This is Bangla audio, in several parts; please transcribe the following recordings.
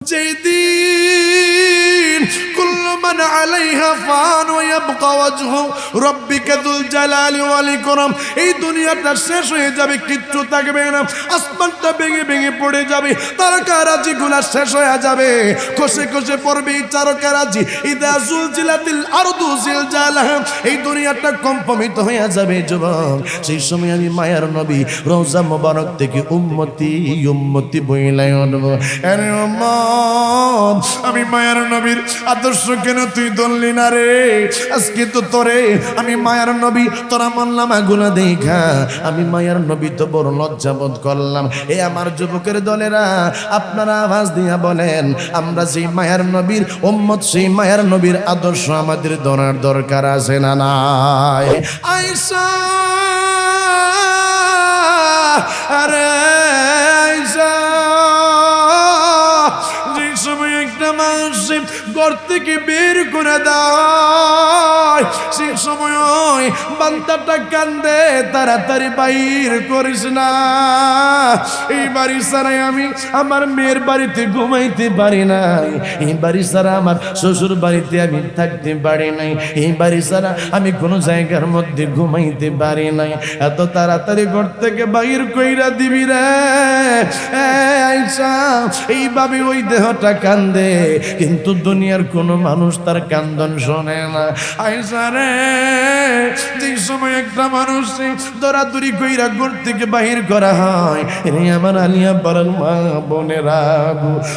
যেদিন কুল্লু মান আলাইহা ফান ওয়া ইয়াবকা ওয়াজহু রাব্বিকা যুল জালালি ওয়াল ইকরাম। এই দুনিয়াটা শেষ হয়ে যাবে, কিচ্ছু থাকবে না, আসমানটা ভেঙে ভেঙে পড়ে যাবে, তারকারাজিগুলা শেষ হয়ে যাবে, খসে খসে পড়বে এই তারকারাজি। ইদা জুলজিলাতিল আরদু জিলজালাহা, এই দুনিয়াটা কম্পমিত হয়ে যাবে যুবক। সেই সময় আমি মায়ার নবী রওজা মোবারক থেকে উম্মতি উম্মতি বইলাই উঠব। আরে উম্মত, আমি মায়ার নবীর আদর্শ কেন তুই ধরলি না রে? আজকে তো তোরে আমি মায়ার নবী তোরা মানলাম আগুনা দেখা, আমি মায়ার নবী তো বড় লজ্জাবোধ করলাম। এ আমার যুবকের দলেরা, আপনারা আওয়াজ দিয়া বলেন, আমরা সেই মায়ার নবীর উম্মত, সেই মায়ার নবীর আদর্শ আমাদের ধরার দরকার আছে না নাই? আয়েশা, আরে আয়েশা, যে সময় একটা মানুষ ঘর থেকে বের করে দেয়, সেই সময় বান্দাটা কান্দে, তাড়াতাড়ি বাইর করিস না। এই বাড়ি ছাড়াই আমি আমার মেয়ের বাড়িতে ঘুমাইতে পারি নাই, এই বাড়ি ছাড়া আমার শ্বশুর বাড়িতে আমি থাকতে পারি নাই, এই বাড়ি ছাড়া আমি কোনো জায়গার মধ্যে ঘুমাইতে পারি নাই। এত তাড়াতাড়ি ঘর থেকে বাইর কইরা দিবি রে? আয়েশা, এইভাবে ওই দেহটা কান্দে, কিন্তু দুনিয়ার কোনো মানুষ তার কান্দন শোনে না। আয়েশা রে, যে সময় একটা মানুষ দৌড়াদৌড়ি কইরা ঘর থেকে বাহির করা হয়, রে আমার আলিয়া পাড়ার মা বোনেরা,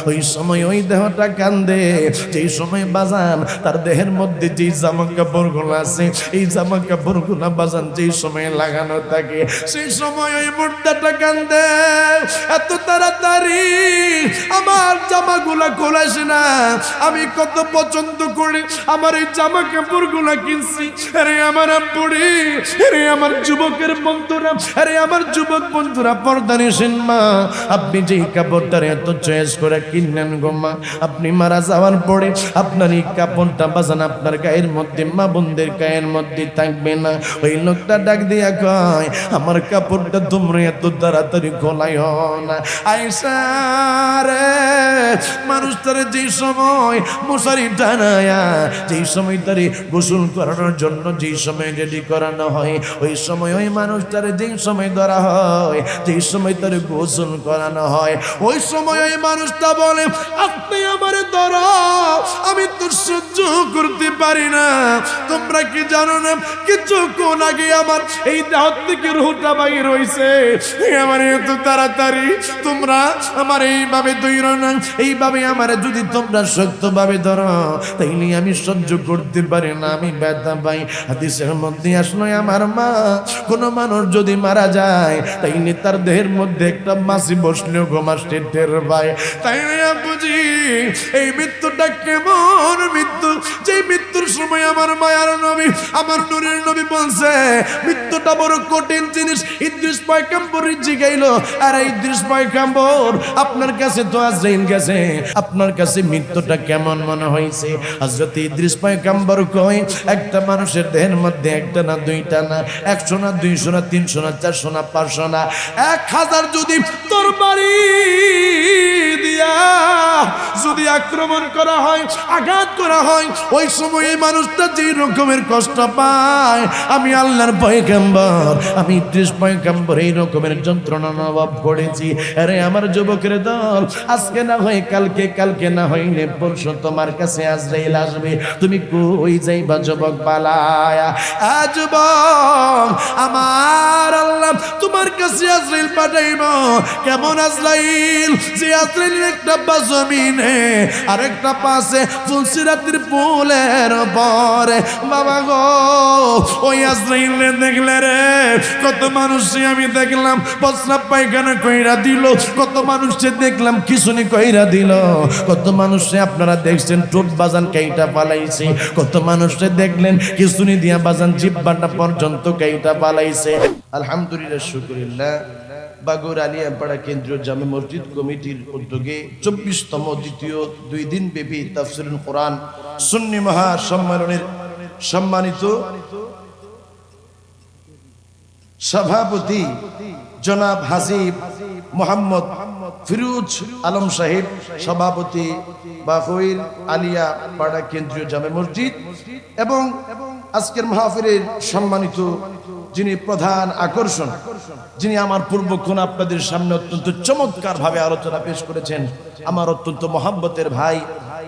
ওই সময় ওই দেহটা কান্দে। যেই সময় বাজান তার দেহের মধ্যে যেই জামা কাপড়গুলো আছে, এই জামা কাপড়গুলো বাজান যেই সময় লাগানো থাকে, সেই সময় ওই মুর্দাটা কান্দে। এত তাড়াতাড়ি আমার জামাগুলা খোলাস না, আমি কত পছন্দ করি আমার এই জামা কাপড়গুলা কিনছি। আরে আমার আব্বুরে, আরে আমার যুবকের বন্ধুরা, আরে আমার যুবক বন্ধুরা, পর্দা নিছেন মা, আপনি যে কাপড়টার এত চয়েস করে কিনলেন গো মা, আপনি মারা যাওয়ার পরে আপনার এই কাপড়টা বাজান আপনার গায়ের মধ্যে, মা বোনদের গায়ের মধ্যে থাকবে না। ওই লোকটা ডাক দিয়া কয়, আমার কাপড়টা তোমরা এত তাড়াতাড়ি খোলাইও না। আয়েশা রে, মানুষটারে যেই সময় মশারি টানায়া, যেই সময় তারে গোসল করানোর জন্য যেই সময় রেডি করানো হয়, ওই সময় ওই মানুষটারে যেই সময় ধরা হয়, যেই সময় তারে গোসল করানো হয়, ওই সময় ওই মানুষটা বলে, আপনি আমারে ধরো, আমি তো সহ্য করতে পারি না। তোমরা কি জানো না, কিছুক্ষণ আগে আমার এই দেহ থেকে রুহটা বাইর হইছে, আমার এত তাড়াতাড়ি তোমরা আমার এইভাবে ধইর না, এইভাবে আমার যদি তোমরা শক্তভাবে ধরো, তাইলে আমি সহ্য করতে পারি না, আমি ব্যথা পাই। হাদিসের মধ্যে আসলো, আমার মা, কোনো মানুষ যদি মারা যায়, তাইলে তার দেহের মধ্যে একটা মাছি বসলেও ঘুমাসতে টের পায়। তাই বুঝি এই মৃত্যুটা কেমন মৃত্যু, যে মৃত্যুর সময় আমার মায়ার নবী, আমার নূরের নবী বলছে, মৃত্যুটা বড় কঠিন জিনিস। ইদ্রিস পয়গম্বর জিগাইলো, আর ইদ্রিস পয়গম্বর, আপনার কাছে তো আজরাইল গেছে, আপনার কাছে মৃত্যুটা কেমন মনে হয়েছে? হযরত ইদ্রিস পয়গম্বর কয়, একটা মানুষের দেহের মধ্যে একটা না, দুইটা না, 100 না, 200 না, 300 না, 400 না, 500 না, 1000 যদি তরবারি দিয়া যদি আক্রমণ করা হয়, আঘাত করা হয়, ওই সময় এই মানুষটা যে রকমের কষ্ট পায়, আমি আল্লাহর পয়গম্বর, আমি ইদ্রিস পয়গম্বর এই রকমের যন্ত্রণা অনুভব করেছি। আরে আমার যুবকের দল, আজকে না হয় কালকে, কালকে না হইলে পরশু তোমার কাছে আজরাইল আসবে, তুমি কই যাইবা যুবক পালায়া? যুবক, আমার আল্লাহ তোমার কাছে আজরাইল পাঠাইব। কেমন আজরাইল? যে আজরাইলের একটা পা জমিনে আর একটা পাশে ফুলসিরাতের ফুলের পরে। বাবা গো, ওই আজরাইলে দেখলে রে, কত মানুষে আমি দেখলাম প্রস্রাব পায়খানা কইরা দিল, কত মানুষে দেখলাম খিচুনি কইরা দিল, কত মানুষে আপনারা দেখছেন ঠোঁট বাজান কাইটা পালাইছে, কত মানুষে দেখলেন খিচুনি দিয়া বাজান জিহ্বাটা পর্যন্ত কাইটা পালাইছে। আলহামদুলিল্লাহ, শুকরিল্লাহ, বাগুর আলিয়াপাড়া কেন্দ্রীয় জামে মসজিদ কমিটির উদ্যোগে 24তম দ্বিতীয় 2 দিন ব্যাপী তাফসীরুল কোরআন সুন্নি মহা সম্মেলনের সম্মানিত সভাপতি জনাব হাজী মোহাম্মদ ফিরোজ আলম সাহেব, সভাপতি বাফুইর আলিয়া পাড়া কেন্দ্রীয় জামে মসজিদ, এবং আজকের মাহফিলের সম্মানিত যিনি প্রধান আকর্ষণ, যিনি আমার পূর্বক্ষণ আপনাদের সামনে অত্যন্ত চমৎকার ভাবে আলোচনা পেশ করেছেন, আমার অত্যন্ত মহাব্বতের ভাই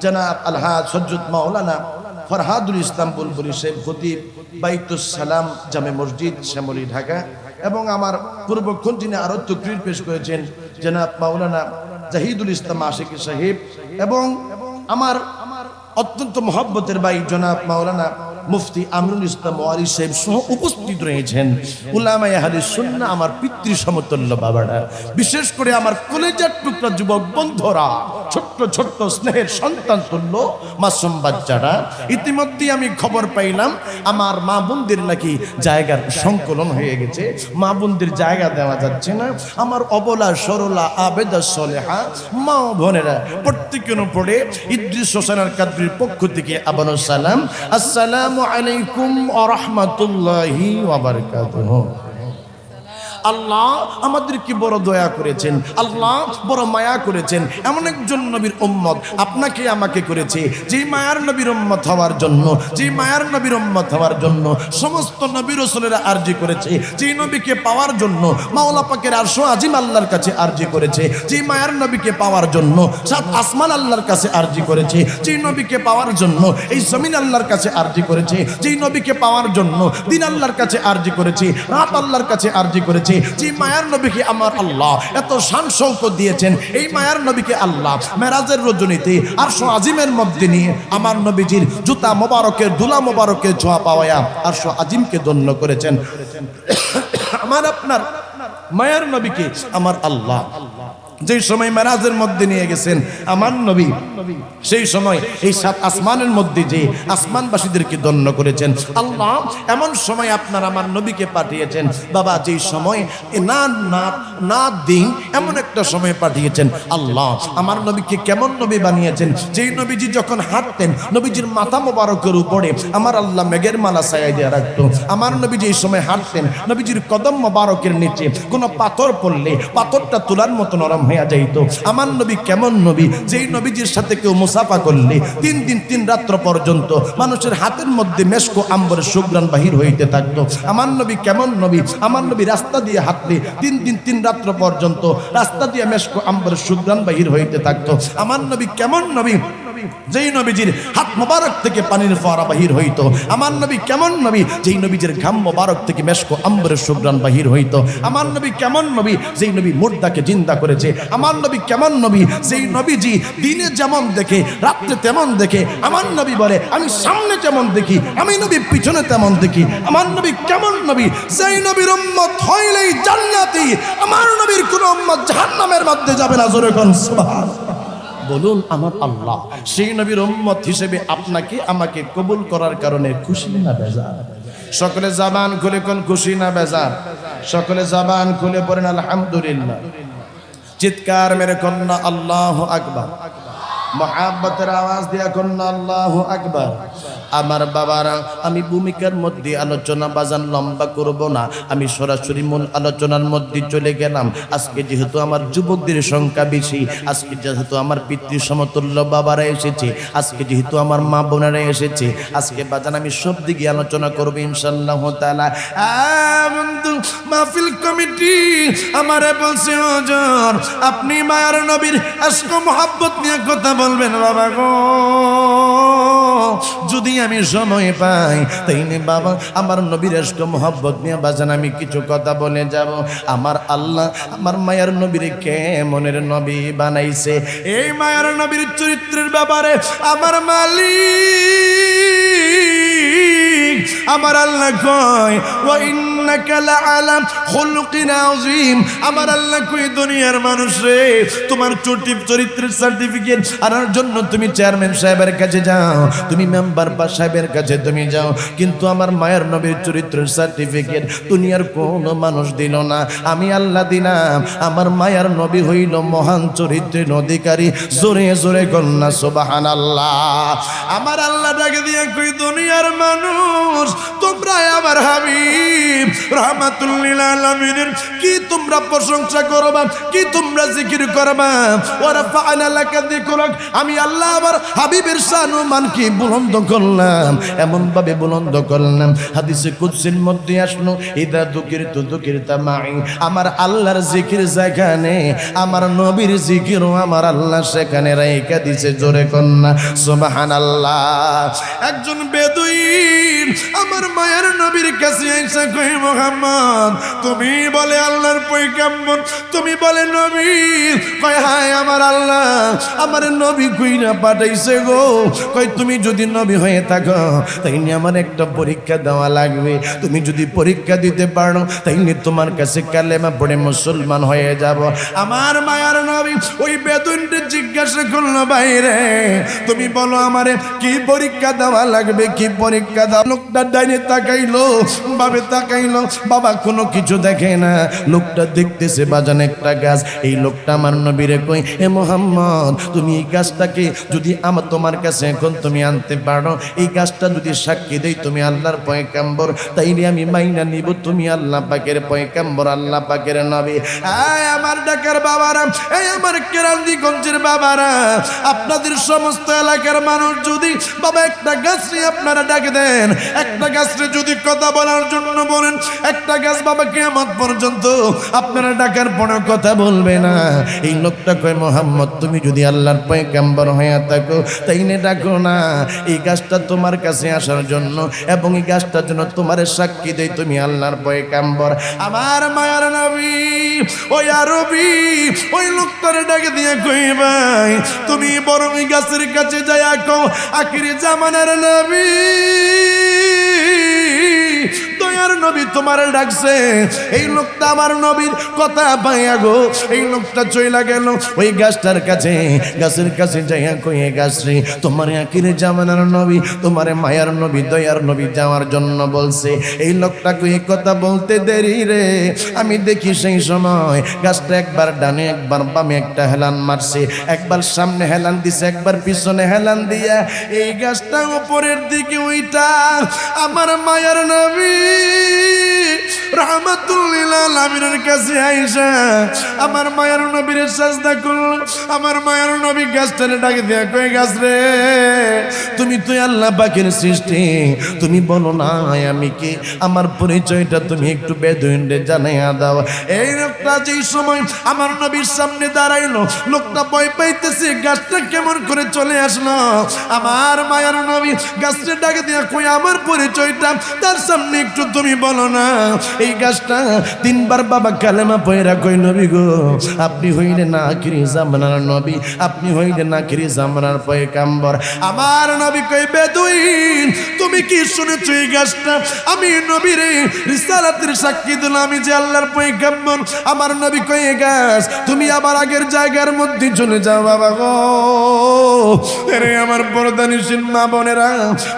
জনাব আলহাজ হযরত মাওলানা ফরহাদুল ইসলাম বুলবুলি সাহেব, খতিব বাইতুস সালাম জামে মসজিদ শ্যামলী ঢাকা, এবং আমার পূর্বক্ষণ যিনি আরো তকরীর পেশ করেছেন জনাব মাওলানা জাহিদুল ইসলাম আশিকি সাহেব, এবং আমার অত্যন্ত মহব্বতের ভাই জনাব মাওলানা মুফতি আমরুল ইসলাম ওয়ারি সাহেব সহ উপস্থিত রয়েছেন উলামায়ে আহলে সুন্নাহ, আমার পিতৃ সমতুল্য বাবারা, বিশেষ করে আমার কলেজার টুকরা যুবক বন্ধুরা, ছোট্ট ছোট্ট স্নেহের সন্তান তুল্য মাসুম বাচ্চারা। ইতিমধ্যে আমি খবর পাইলাম আমার মা বোনদের নাকি জায়গার সংকলন হয়ে গেছে, মা বোনদের জায়গা দেওয়া যাচ্ছে না। আমার অবলা সরলা আবেদা সলেহা মা বোনেরা প্রত্যেকের উপরে ইদ্রিস হোসেন আল কাদরির পক্ষ থেকে আবারো সালাম, আসসালামু আলাইকুম ওয়া রাহমাতুল্লাহি ওয়া বারাকাতুহু। আল্লাহ আমাদেরকে বড় দয়া করেছেন, আল্লাহ বড় মায়া করেছেন, এমন একজন নবীর উম্মত আপনাকে আমাকে করেছে, যে মায়ার নবীর উম্মত হওয়ার জন্য, যে মায়ার নবীর উম্মত হওয়ার জন্য সমস্ত নবী রাসূলেরা আরজি করেছে, যে নবীকে পাওয়ার জন্য মাওলা পাকের আরশ আজিম আল্লাহর কাছে আরজি করেছে, যে মায়ার নবীকে পাওয়ার জন্য সাত আসমান আল্লাহর কাছে আরজি করেছে, যে নবীকে পাওয়ার জন্য এই জমিন আল্লাহর কাছে আরজি করেছে, যে নবীকে পাওয়ার জন্য দিন আল্লাহর কাছে আরজি করেছে, রাত আল্লাহর কাছে আরজি করেছে, যে মায়ার নবীকে আমার আল্লাহ এত শান শৌকত দিয়েছেন, এই মায়ার নবীকে আল্লাহ মেরাজের রজনীতে আরশ আজিমের মধ্যে নিয়ে আমার নবীজির জুতা মোবারকের দুলা মোবারকের ছোঁয়া পাওয়া আরশ আজিমকে ধন্য করেছেন। আমার আপনার মায়ার নবীকে আমার আল্লাহ যে সময় মেরাজের মধ্যে নিয়ে গেছেন আমার নবী, সেই সময় এই সাত আসমানের মধ্যে যে আসমানবাসীদেরকে ধন্য করেছেন আল্লাহ, এমন সময় আপনার আমার নবীকে পাঠিয়েছেন বাবা, যেই সময় না না না দিন এমন একটা সময় পাঠিয়েছেন আল্লাহ। আমার নবীকে কেমন নবী বানিয়েছেন, যেই নবীজি যখন হাঁটতেন নবীজির মাথা মোবারকের উপরে আমার আল্লাহ মেঘের মালা ছায়া দিয়ে রাখতো। আমার নবী যেই সময় হাঁটতেন নবীজির কদম মোবারকের নিচে কোনো পাথর পড়লে পাথরটা তোলার মতো নরম হয়ে যাইতো। আমার নবী কেমন নবী, যেই নবীজির সাথে কেউ মুসাফা করলে 3 দিন 3 রাত্র পর্যন্ত মানুষের হাতের মধ্যে মেশকো আম্বরের সুঘ্রাণ বাহির হইতে থাকতো। আমার নবী কেমন নবী, আমার নবী রাস্তা দিয়ে হাঁটলে 3 দিন 3 রাত্র পর্যন্ত রাস্তা দিয়ে মেশকো আম্বরের সুঘ্রাণ বাহির হইতে থাকতো। আমার নবী কেমন নবী, যেই নবীজির হাত মোবারক থেকে পানির ফোয়ারা বাহির হইতো। আমার নবী কেমন নবী, যেই নবীজির ঘাম মোবারক থেকে মেশকো আম্বরের সুঘ্রাণ বাহির হইতো। আমার নবী কেমন নবী, যেই নবী মুর্দাকে জিন্দা করেছে। আমার নবী কেমন নবী, যেই নবীজি দিনে যেমন দেখে রাত্রে তেমন দেখে। আমার নবী বলে আমি সামনে যেমন দেখি আমি নবী পিছনে তেমন দেখি। আমার নবী কেমন নবী, যেই নবীর উম্মত হইলেই জান্নাতি, আমার নবীর কোন উম্মত জাহান্নামের মধ্যে যাবে না। জোরে কোন সুবহানাল্লাহ। বলুন আমার আল্লাহ সেই নবীর উম্মত হিসেবে আপনাকে আমাকে কবুল করার কারণে খুশি না বেজার? সকলে জবান খুলে কোন খুশি না বেজার? সকলে জবান খুলে পড়েন আলহামদুলিল্লাহ। চিৎকার মেরে কন্যা আল্লাহু আকবার, মহাব্বতের আওয়াজ দিয়া কন্যা আল্লাহু আকবার। আমার বাবারা, আমি ভূমিকার মধ্যে আলোচনা বাজান লম্বা করব না, আমি সরাসরি মূল আলোচনার মধ্যে চলে গেলাম। আজকে যেহেতু আমার যুবকদের সংখ্যা বেশি, আজকে যেহেতু আমার পিতৃ সমতুল্য বাবারা এসেছে, আজকে যেহেতু আমার মা বোনেরা এসেছে, আজকে বাজান আমি সব দিকে আলোচনা করব ইনশাআল্লাহ তাআলা। বন্ধু মাহফিল কমিটি আমারে বলছে হুজুর আপনি মায়ার নবীর আশক মোহাব্বত নিয়ে কথা বলবেন বাবা গো। যদি আমি সময় পাই তাইলে বাবা আমার নবীর আশক মোহাব্বত নিয়ে বাজান আমি কিছু কথা বলে যাব। আমার আল্লাহ আমার মায়ার নবীর কেমনের নবী বানাইছে, এই মায়ার নবীর চরিত্রের ব্যাপারে আমার মালিক আমার আল্লাহ কয় ওয়া ইন্নাকা লাআলা খুলুকিন আযীম। আমার আল্লাহ কয় দুনিয়ার মানুষ রে, তোমার চরিত্রের সার্টিফিকেট আনার জন্য তুমি চেয়ারম্যান সাহেবের কাছে যাও, তুমি মেম্বার বা সাহেবের কাছে তুমি যাও, কিন্তু আমার মায়ের নবীর চরিত্রের সার্টিফিকেট দুনিয়ার কোনো মানুষ দিল না, আমি আল্লাহ দিলাম। আমার মায়ের নবী হইল মহান চরিত্রের অধিকারী। জোরে জোরে কন্যা সুবহানাল্লাহ। আমার আল্লাহ ডাকে দিয়ে কই দুনিয়ার মানুষ তোমরা আমার হাবিব রাহমাতুল লিল আলামিনের কি তোমরা প্রশংসা করবা, কি তোমরা জিকির করবা। ওয়া রাফা'না লাকা যিকরাক, আমি আল্লাহ আমার হাবিবের শান ও মানকে বুলন্দ করলাম, এমন ভাবে বুলন্দ করলাম। হাদিসে কুদসির মধ্যে আসলো, ইদা যুকিরতু যুকিরতা মাই, আমার আল্লাহর জিকির যেখানে, আমার নবীর জিকিরও আমার আল্লাহ সেখানে রাইখা দিছে। জোরে কন্যা সুবহানাল্লাহ। একজন বেদুইন আমার মায়ের নবীর কাছে আইসা কই, মুহাম্মদ তুমি বলে আল্লাহর পয়গম্বর, তুমি বলে নবী। কয় হায় আমার আল্লাহ আমার নবী কইরা পাঠাইছে গো। কই তুমি যদি নবী হয়ে থাকো তাইলে আমার একটা পরীক্ষা দেওয়া লাগবে, তুমি যদি পরীক্ষা দিতে পারো তাইলে তোমার কাছে কালেমা পড়ে মুসলমান হয়ে যাব। আমার মায়ার নবী ওই বেদুইনকে জিজ্ঞাসা করলো, বাইরে তুমি বলো আমারে কি পরীক্ষা দেওয়া লাগবে, কি পরীক্ষা দাও। লোকটা ডাইনে তাকাইলো, বাবে তাকাইলো, বাবা কোনো কিছু দেখে না। লোকটা দেখতেছে বাজান একটা গাছ। এই লোকটা আমার নবীরে কই, এ মুহাম্মদ তুমি এই গাছটাকে যদি আমার তোমার কাছে এখন তুমি আনতে পারো, এই গাছটা যদি সাক্ষী দেই তুমি আল্লাহর পয়গম্বর, তাইলে আমি মাইনা নিব তুমি আল্লাহ পাকের পয়গম্বর, আল্লাহ পাকের নবী। আয় আমার ঢাকার বাবারা, এই আমার কেরানীগঞ্জের বাবারা, আপনাদের সমস্ত এলাকার মানুষ যদি বাবা একটা গাছরে আপনারা ডাকে দেন, একটা গাছরে যদি কথা বলার জন্য বলেন, একটা গাছ বাবা কিয়ামত পর্যন্ত আপনারা ডাকার পরে কথা বলবে না। এই লোকটা কয়, মুহাম্মদ তুমি যদি আল্লাহর পয়গম্বর হয়ে থাকো তাইলে ডাকো না, এই গাছটা তোমার কাছে আসার জন্য এবং এই গাছটার জন্য তোমার সাক্ষী দেই তুমি আল্লাহর পয়গম্বর। আমার মায়ার নবী ওই আরবি ওই লোকটারে ডাকে দিয়ে কই, ভাই তুমি বরং এই গাছের কাছে যাইয়া কও, আখিরি জামানার নবী দয়ার নবী তোমার ডাকছে। এই লোকটা আমার নবীর কথা পাইয়া গো এই লোকটা চইলা গেল ওই গাছটার কাছে, গাছের কাছে যাইয়া কই, গাছ রে তোমার আখিরে জামানার নবী, তোমার মায়ার নবী দয়ার নবী যাওয়ার জন্য বলছে। এই লোকটা কই কথা বলতে দেরি রে, আমি দেখি সেই সময় গাছটা একবার ডানে একবার বামে একটা হেলান মারছে, একবার সামনে হেলান দিছে, একবার পিছনে হেলান দিয়া এই গাছটা উপরের দিকে ওইটা আমার মায়ার নবী রাহমাতুল লিল আলামিনের কাছে আইসা আমার মায়ার নবীর সাজদা করল। আমার মায়ার নবী গাছটারে ডাকে দিয়া কই, গাছ রে তুমি তো আল্লাহ পাকের সৃষ্টি, তুমি বলো না আমি কি, আমার পরিচয়টা তুমি একটু বেদুইনরে জানাইয়া দাও। এই লোকটা যেই সময় আমার নবীর সামনে দাঁড়াইলো, লোকটা ভয় পাইতেছে গাছটা কেমন করে চলে আসলো। আমার মায়ার নবী গাছটা ডাকে দিয়া কই, আমার পরিচয়টা তার সামনে একটু তুমি বলো না। এই গাছটা তিনবার বাবা কালেমা পয়রা কই, নবী গো আপনি হইলেন আখিরি জামানার নবী, আপনি হইলেন আখিরি জামানার পয়গম্বর। আমার নবী কই, বেদুইন তুমি কি শুনেছো এই গাছটা আমি নবীর রিসালাতের সাক্ষী দিলাম, আমি যে আল্লাহর পয়গম্বর। আমার নবী কই, গাছ তুমি আবার আগের জায়গার মধ্যে চলে যাও বাবা গো। আরে আমার পর্দানিশীল মা বোনেরা,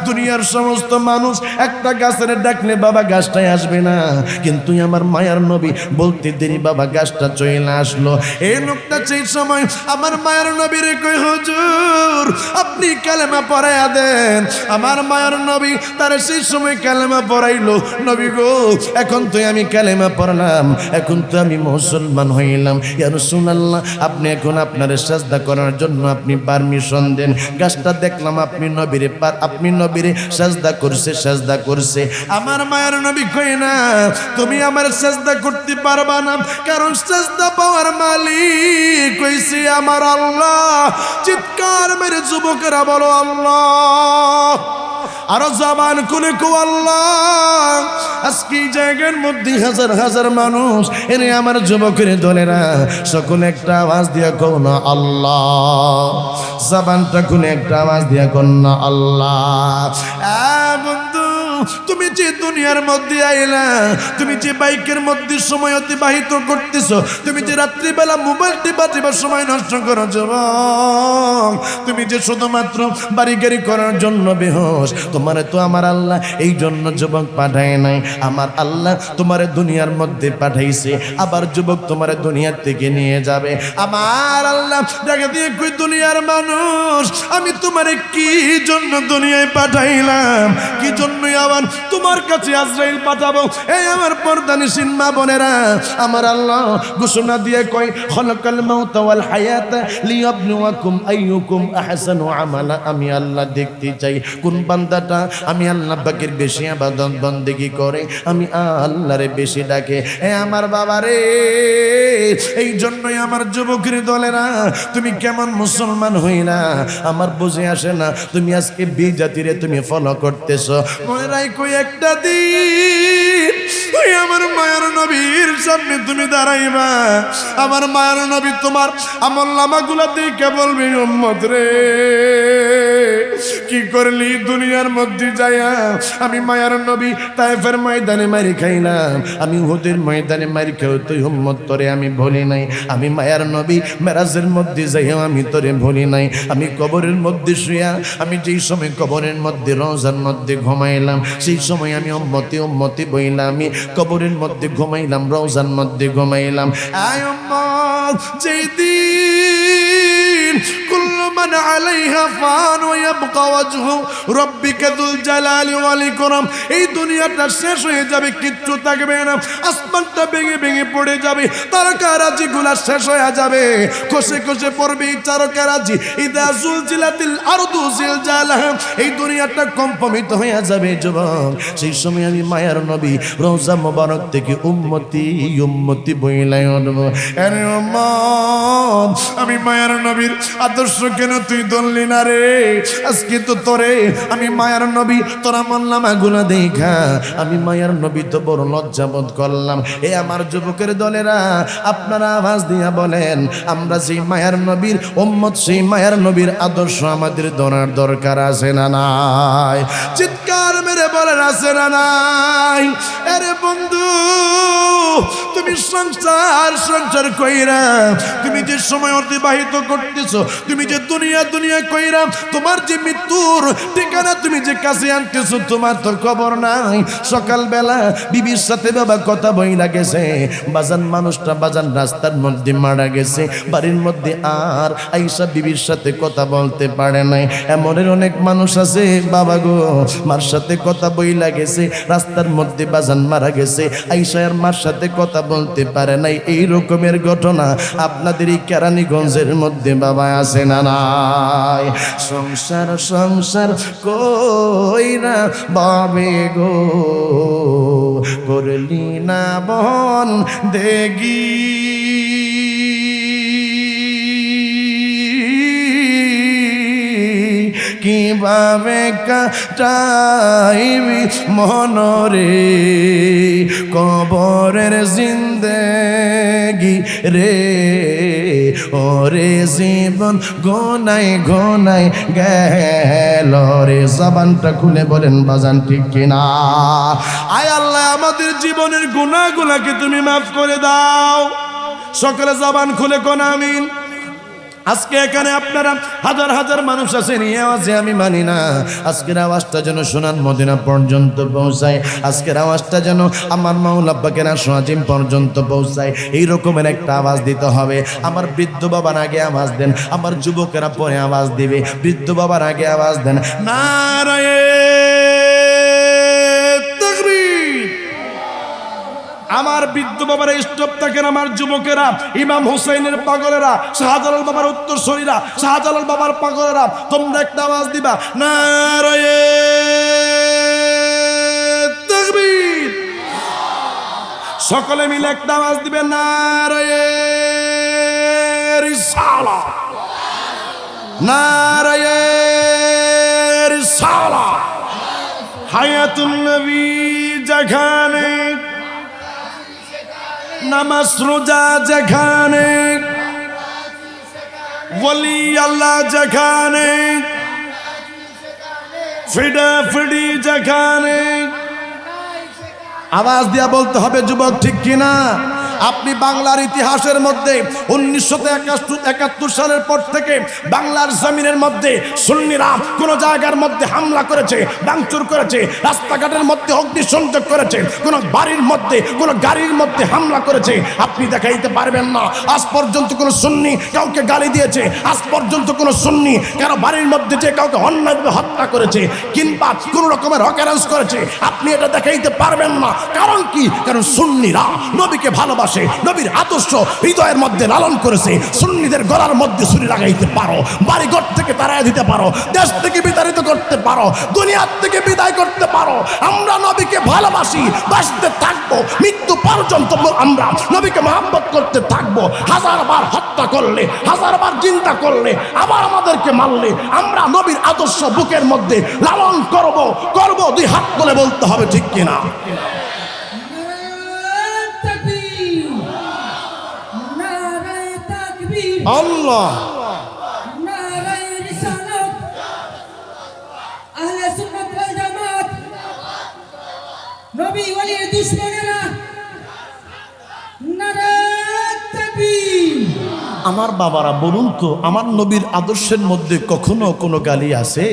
দুনিয়ার সমস্ত মানুষ একটা গাছের ডাকলে বাবা গাছটাই আসবে না, কিন্তু আমার মায়ার নবী বলতে দেরি বাবা গাছটা চলে আসলো। এই লোকটা সেই সময় আমার মায়ার নবীরে কই, হুজুর আপনি কালেমা পড়াইয়া দেন। আমার মায়ার নবী তার সেই সময় কালেমা পড়াইলো। নবী গো এখন তো আমি কালেমা পড়লাম, এখন তো আমি মুসলমান হইলাম, ইয়া রাসূলুল্লাহ আপনি এখন আপনার সাজদা করার জন্য আপনি পারমিশন দেন। গাছটা দেখলাম আপনি নবীরে সাজদা করছে। আমার মায়ের নবী কই, না তুমি আমার সাজদা করতে পারবা না, কারণ সাজদা পাওয়ার মালিক কইছে আমার আল্লাহ। চিৎকার মেরে যুবকেরা বলো আল্লাহ, আরো জবান খুলে কো আল্লাহ। আজকে এই জায়গার মধ্যে হাজার হাজার মানুষ, এনে আমার যুবকের দলেরা সকলে একটা আওয়াজ দিয়া কও না আল্লাহ। জবানটা খুলে একটা আওয়াজ দিয়া কও না আল্লাহ। বন্ধু তুমি যে দুনিয়ার মধ্যে আইলা, তুমি যে বাইকের মধ্যে সময় অতিবাহিত করতেছো, তুমি যে রাত্রিবেলা মোবাইল টিপা সময় নষ্ট করো যুবক, তুমি যে শুধুমাত্র বাড়ি গাড়ি করার জন্য বেহোশ, তোমারে তো আমার আল্লাহ এই জন্য যুবক পাঠায় নাই। আমার আল্লাহ তোমারে দুনিয়ার মধ্যে পাঠাইছে, আবার যুবক তোমারে দুনিয়ার থেকে নিয়ে যাবে। আমার আল্লাহ জায়গা দিয়ে কই, দুনিয়ার মানুষ আমি তোমারে কি জন্য দুনিয়ায় পাঠাইলাম, কি জন্য দেওয়ান, তোমার কাছে আজরাইল পাঠাবো। এই আমার পর্দানিসীন মা বোনেরা, আমার আল্লাহ ঘোষণা দিয়ে কয় খলাকাল মাউতা ওয়াল হায়াতা লিয়াবলুয়াকুম আইয়ুকুম আহসানু আমালা। আমি আল্লাহ দেখতে চাই কোন বান্দাটা আমি আল্লাহ পাকের বেশি ইবাদত বন্দেগী করে, আমি আল্লাহরে বেশি ডাকে। এ আমার বাবা রে, এই জন্যই আমার যুবকের দলেরা, তুমি কেমন মুসলমান হইলা আমার বুঝে আসে না। তুমি আজকে বিজাতিরে তুমি ফলো করতেছ, মনে রাখো একটা দিন ওই আমার মায়ের নবীর সামনে তুমি দাঁড়াইবা, আমার মায়ের নবী তোমার আমল নামাগুলা দেখে বলবে উম্মত রে কি করলি দুনিয়ার মধ্যে যায়া। আমি মায়ার নবী তায়েফের ময়দানে মারি খাইলাম, আমি উহুদের ময়দানে মারি খেও তুই উম্মত তোরে আমি ভুলি নাই। আমি মায়ার নবী মেরাজের মধ্যে যাইয়া আমি তোরে ভুলি নাই। আমি কবরের মধ্যে শুয়া, আমি যেই সময় কবরের মধ্যে রওজার মধ্যে ঘুমাইলাম, সেই সময় আমি উম্মতি উম্মতি বইলাম। আমি কবরের মধ্যে ঘুমাইলাম, রওজার মধ্যে ঘুমাইলাম। আয় উম্মত, যেই দিন কুল্লু মান আলাইহা ফান ওয়া ইয়াবকা ওয়াজহু রাব্বিকা যুল জালালি ওয়াল ইকরাম। এই দুনিয়াটা শেষ হয়ে যাবে, কিচ্ছু থাকবে না, আসমানটা ভেঙে ভেঙে পড়ে যাবে, তারকারাজিগুলা শেষ হয়ে যাবে, খসে খসে পড়বে এই তারকারাজি। ইদা জুলজিলাতিল আরদু জিলজালাহা, এই দুনিয়াটা কম্পমিত হয়ে যাবে যুবক। সেই সময় আমি মায়ার নবী রওজা মোবারক থেকে উম্মতি উম্মতি বইলাই উঠব। আরে উম্মত, আমি মায়ার নবীর আদর্শ কেন তুই ধরলি না রে? আজকে তো তোরে আমি মায়ার নবী তোরা মানলামা গুনা দেখা আমি মায়ার নবী তো বড় লজ্জাবোধ করলাম। এ আমার যুবকের দলেরা, আপনারা আওয়াজ দিয়া বলেন, আমরা সেই মায়ার নবীর উম্মত, সেই মায়ার নবীর আদর্শ আমাদের ধরার দরকার আছে না নাই? চিৎকার মেরে বলেন আছে না নাই? আরে বন্ধু, তুমি সংসার কইরা তুমি যে সময় অতিবাহিত করতেছো, তুমি যে দুনিয়া দুনিয়া কইরা তোমার যে মৃত্যুর ঠিকানা তুমি যে কাছে আনতেছো, তোমার তো খবর নাই। সকালবেলা বিবির সাথে বাবা কথা বইলা গেছে, বাজান মানুষটা বাজান রাস্তার মধ্যে মারা গেছে, বাড়ির মধ্যে আর আইসা বিবির সাথে কথা বলতে পারে নাই। এমনের অনেক মানুষ আছে বাবা গো, মার সাথে কথা বইলা গেছে, রাস্তার মধ্যে বাজান মারা গেছে, আইসা আর মার সাথে কথা বলতে পারে নাই। এই রকমের ঘটনা আপনাদের এই কেরানীগঞ্জের মধ্যে বাবা আছে না নাই? সংসার সংসার কইরা বাবে গো করলি না বন দেগি, কিভাবে কাটাইবি মনরে কবরের জিন্দেগি রে? ওরে জীবন গোনাই গোনাই গেল রে। জবানটা খুলে বলেন বাজান ঠিক কিনা? আয় আল্লাহ, আমাদের জীবনের গুনাহগুলোকে তুমি মাফ করে দাও। সকলে জবান খুলে কোন আমিন। আজকে এখানে আপনারা হাজার হাজার মানুষ আছেন, এই আওয়াজে আমি মানি না। আজকের আওয়াজটা যেন সোনার মদিনা পর্যন্ত পৌঁছায়, আজকের আওয়াজটা যেন আমার মাওলা পাকের আরশ আজিম পর্যন্ত পৌঁছায়। এই রকমের একটা আওয়াজ দিতে হবে। আমার বৃদ্ধ বাবার আগে আওয়াজ দেন, আমার যুবকেরা পরে আওয়াজ দিবে। বৃদ্ধ বাবার আগে আওয়াজ দেন, নারায়ে তাকবীর। আমার বৃদ্ধ বাবার স্টপ থাকেন, আমার যুবকেরা, ইমাম হুসাইনের পাগলেরা, শাহজালাল বাবার উত্তরসূরিরা, শাহজালাল বাবার পাগলেরা, তোমরা একটা আওয়াজ দিবা, নারায়ে তাকবীর। সকলে মিলে একটা আওয়াজ দিবেন, নারায়ে রিসালাত, নারায়ে রিসালাত। হায়াতুন নবী যেখানে, নামাজ রোজা যেখানে, ওলি আল্লাহ যেখানে, ফিডা ফিডি যেখানে। আওয়াজ দিয়া বলতে হবে যুবক, ঠিক কিনা? আপনি বাংলার ইতিহাসের মধ্যে 1971 সালের পর থেকে বাংলার জমিনের মধ্যে সুন্নিরা কোন জায়গার মধ্যে হামলা করেছে, ভাঙচুর করেছে, রাস্তাঘাটের মধ্যে অগ্নিসংযোগ করেছে, কোন বাড়ির মধ্যে কোন গাড়ির মধ্যে হামলা করেছে, আপনি দেখাইতে পারবেন না। আজ পর্যন্ত কোন সুন্নি কাউকে গালি দিয়েছে, আজ পর্যন্ত কোন সুন্নি কারো বাড়ির মধ্যে যে কাউকে অন্যায়ভাবে হত্যা করেছে কিংবা কোন রকমের অকারেন্স করেছে, আপনি এটা দেখাইতে পারবেন না। কারণ কি? কারণ সুন্নিরা নবীকে ভালোবাসে, নবীর আদর্শ হৃদয়ের মধ্যে লালন করেছে। সুন্নিদের গলার মধ্যে ছুরি লাগাইতে পারো, বাড়িঘর থেকে তাড়াই দিতে পারো, দেশ থেকে বিতাড়িত করতে পারো, দুনিয়ার থেকে বিদায় করতে পারো। আমরা নবীকে ভালোবাসি, বাঁচতে থাকবো, মৃত্যু পর্যন্ত আমরা নবীকে মহব্বত করতে থাকবো। হাজারবার হত্যা করলে, হাজারবার চিন্তা করলে, আবার আমাদেরকে মারলে, আমরা নবীর আদর্শ বুকের মধ্যে লালন করব করব। দুই হাত তুলে বলতে হবে, ঠিক কিনা? আল্লাহ নবী ওয়ালির দুশমনেরা নারায়ে তাকবীর। আমার বাবারা বলুন তো, আমার নবীর আদর্শের মধ্যে কখনো কোনো গালি আছে?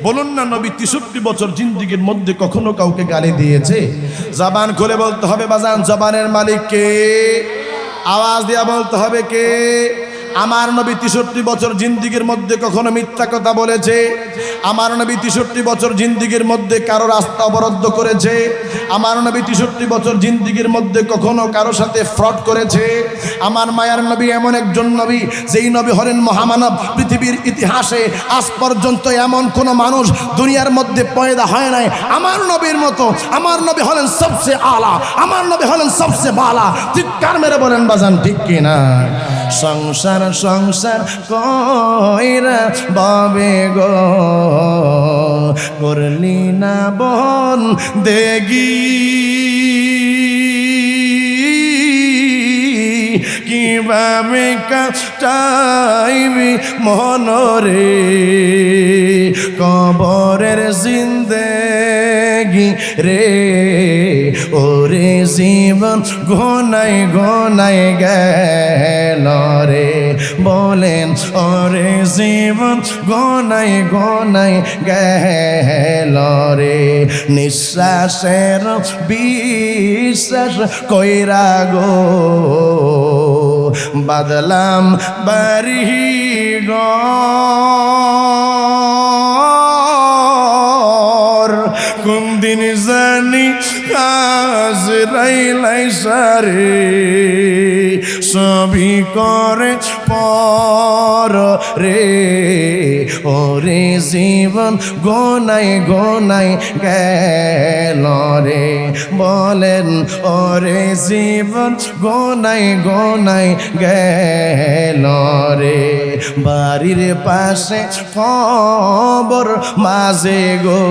বলুন না, নবী 63 বছর জিন্দেগির মধ্যে কখনো কাউকে গালি দিয়েছে? জবান খুলে বলতে হবে বাজান, জবানের মালিক কে? আওয়াজ দিয়া বলতে হবে কে? আমার নবী 63 বছর জিন্দেগির মধ্যে কখনো মিথ্যা কথা বলেছে? আমার নবী 63 বছর জিন্দেগির মধ্যে কারো রাস্তা অবরোধ করেছে? আমার নবী 63 বছর জিন্দেগির মধ্যে কখনো কারো সাথে ফ্রড করেছে? আমার মায়ার নবী এমন একজন নবী, যেই নবী হলেন মহামানব। পৃথিবীর ইতিহাসে আজ পর্যন্ত এমন কোন মানুষ দুনিয়ার মধ্যে পয়দা হয় নাই আমার নবীর মতো। আমার নবী হলেন সবচেয়ে আলা, আমার নবী হলেন সবচেয়ে বালা। চিৎকার মেরে বলেন বাজান, ঠিক কিনা? সংসার সংসার কইরা বাবে গো, করলি না বন দেগি, কিভাবে কাটাইবি মনরে কবরের জিন্দেগি রে। ওরে জীবন গোনাই গোনাই গেল রে, বলেন ওরে জীবন গোনাই গোনাই গেল রে। নিঃশ্বাসের বিশ্বাস কইরা গো, বাদলাম বাড়ি ঘর। কোন দিন জানি হাজরাইলাই সারে, সবই করে পর রে। ওরে জীবন গোনাই গোনাই গেল রে, বলেন ওরে জীবন গোনাই গোনাই গেল রে। বাড়ির পাশে খবর মাঝে গো,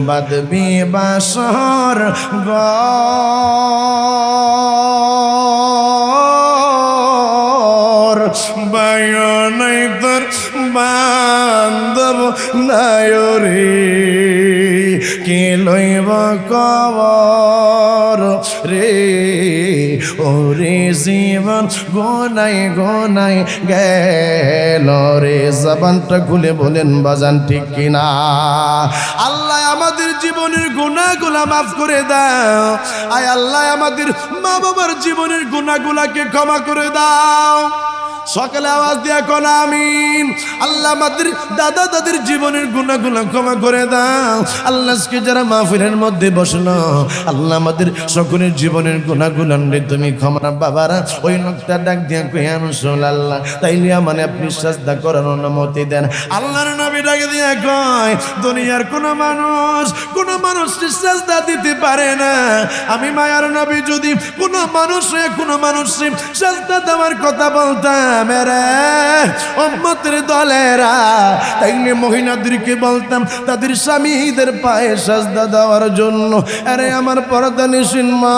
বাদবি বাসর গর। বায়নাই তোর বান্ধব নাই রে, কে লইব কবর রে। ওরে জীবন গোনাই গোনাই গেল রে। জবানটা খুলে বলেন বাজান, ঠিক কিনা? আল্লাহ আমাদের জীবনের গুনাহগুলা মাফ করে দাও। আয় আল্লাহ আমাদের মা বাবার জীবনের গুনাহগুলাকে ক্ষমা করে দাও। সকালে আওয়াজ দিয়া কোন আমিন। আল্লাহ আমাদের দাদা দাদির জীবনের গুনাহগুলো ক্ষমা করে দাও। আল্লাহ আজকে যারা মাহফিলের মধ্যে বসলো, আল্লাহ আমাদের সকলের জীবনের গুনাহগুলো তুমি ক্ষমা। বাবারা ওই লোকটা ডাক দিয়া কই রাসূলুল্লাহ, তাইলে মানে আপনি সাজদা করার অনুমতি দেন। আল্লাহর নবী ডাক দিয়া কয়, দুনিয়ার কোন মানুষ সাজদা দিতে পারে না। আমি মায়ার নবী যদি কোন মানুষের সাজদা দেওয়ার কথা বলতাম, মেরে উম্মতের দলেরা, তাইলে মহিলাদেরকে বলতাম তাদের স্বামীদের পায়ে সাজদা দেওয়ার জন্য। আরে আমার পর্দানিশীন মা,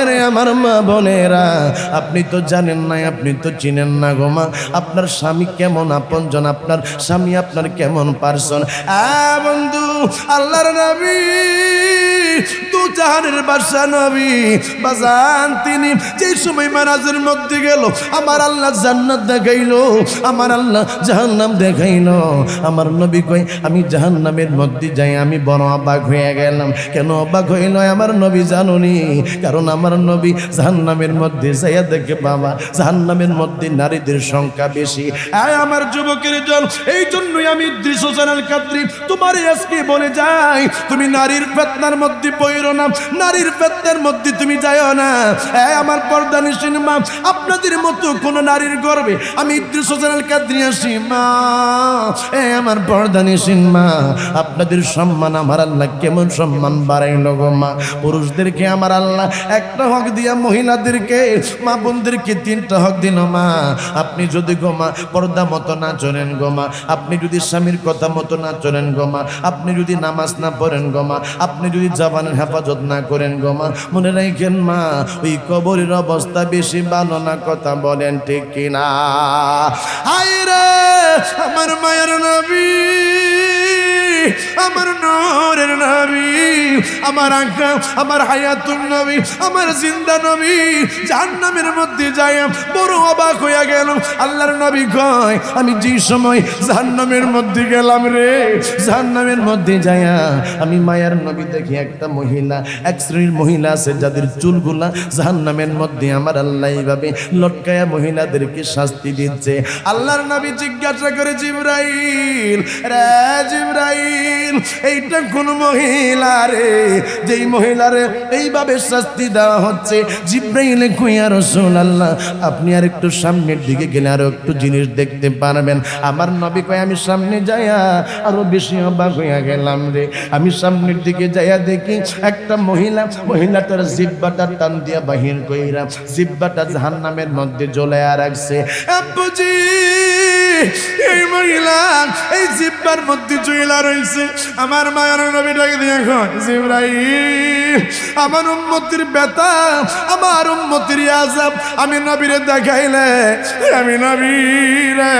আরে আমার মা বোনেরা, আপনি তো জানেন না, আপনি তো চিনেন না গো মা, আপনার স্বামী কেমন আপনজন, আপনার স্বামী আপনার কেমন পারসন। বন্ধু, আল্লাহর নবী জাহানের বাদশা নবী বাজান তিনি যেই সময় মেরাজের মধ্যে গেল আমার আল্লাহ জান্নাত দেখাইলো, আমার আল্লাহ জাহান্নাম দেখাইলো। আমার নবী কয় আমি জাহান্নামের মধ্যে যাই আমি বড় অবাক হয়ে গেলাম। কেন অবাক হইল আমার নবী জানুনি? কারণ আমার নবী জাহান্নামের মধ্যে যাইয়া দেখে বাবা জাহান্নামের মধ্যে নারীদের সংখ্যা বেশি। আমার যুবকের জন এই জন্যই আমি ইদ্রিস হোসেন আল কাদরি তোমার আজকে বলে যাই তুমি নারীর ফিতনার মধ্যে পড়ো না, নারীর ফিতনার মধ্যে তুমি যাও না। আমার পর্দানিশীন মা আপনাদের মতো কোন নারীর গর্বে আমি ইদ্রিস হোসেন আল কাদরি আসি মা, আমার পর্দানিশীন মা আপনাদের সম্মান আমার আল্লাহ কেমন সম্মান বাড়াইল গো মা। পুরুষদেরকে আমার আল্লাহ একটা হক দিয়া মহিলাদেরকে মা বোনদেরকে 3টা হক দিল মা। আপনি যদি গো মা পর্দা মতো না চলেন গো মা, আপনি যদি স্বামীর কথা মতো না চলেন গো মা, আপনি যদি নামাজ না পড়েন গো মা, আপনি যদি জবানের হেফাজত না করেন গো মা, মনে রাখেন মা ওই কবরের অবস্থা বেশি ভালো না। কথা বলেন ঠিক কিনা? হায়রে আমার মায়ের নবী, আমার নূরের নবী, আমার আঁকা আমার হায়াতুন নবী, আমার জিন্দা নবী জাহান্নামের মধ্যে যাই বড় অবাক হইয়া গেল। আল্লাহর নবী কয় আমি যে সময় জাহান্নামের মধ্যে গেলাম রে, জাহান্নামের মধ্যে যাইয়া আমি মায়ার নবী দেখি একটা মহিলা, এক শ্রেণীর মহিলা আছে যাদের চুলগুলা জাহান্নামের মধ্যে আমার আল্লাহ এইভাবে লটকায়া মহিলাদেরকে শাস্তি দিচ্ছে। আল্লাহর নবী জিজ্ঞাসা করে জিবরাইল রে জিবরাইল এইটা কোন মহিলা রে যেই মহিলারে এইভাবে শাস্তি দেওয়া হচ্ছে? জিবরাইল কই ইয়া রাসূলুল্লাহ আপনি আর একটু সামনের দিকে গেলে আরো একটু জিনিস দেখতে পারবেন। আমার নবী কয় আমি সামনে যাইয়া আরো বেশি অবাক হইয়া গেলাম রে। আমি সামনের দিকে যাইয়া দেখি একটা মহিলাটার জিহ্বাটা টান দিয়া বাহির কইরা জিহ্বাটা জাহান্নামের মধ্যে জ্বলায়া রাখছে। আব্বুজি এই মহিলা এই জিহ্বার মধ্যে জ্বলা রইছে। আমার মায়ের নবীটাকে দিয়ে কয় জিবরাইল আমার উম্মতের ব্যথা, আমার উম্মতের আযাব আমি নবীরে দেখাইলে আমি নবীরে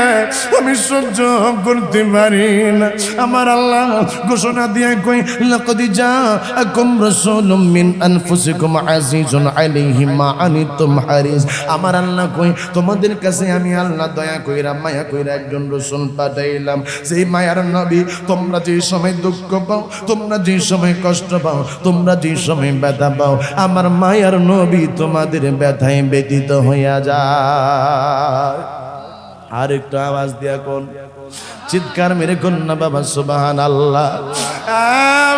আমি সহ্য করতে পারি না। আমার আল্লাহ ঘোষণা দিয়ে কই লাকাদ জাআকুম রাসূলুম মিন আনফুসিকুম আজিজুন আলাইহি মা আনিতুম হারিস। আমার আল্লাহ কই তোমাদের কাছে আমি আল্লাহ দয়া কইরা মায়া কইরা একজন রাসূল পাঠাইলাম। সেই মায়ার নবী তোমরা যে সময় দুঃখ পাও, তোমরা যে সময় কষ্ট পাও, তোমরা যে সময় ব্যথা পাও, আমার মায়ার নবী তোমাদের ব্যথায় ব্যতীত হইয়া যায়। আর একটু আওয়াজ দিয়া কোন চিৎকার মেরে কোন না বাবা সুবহানাল্লাহ।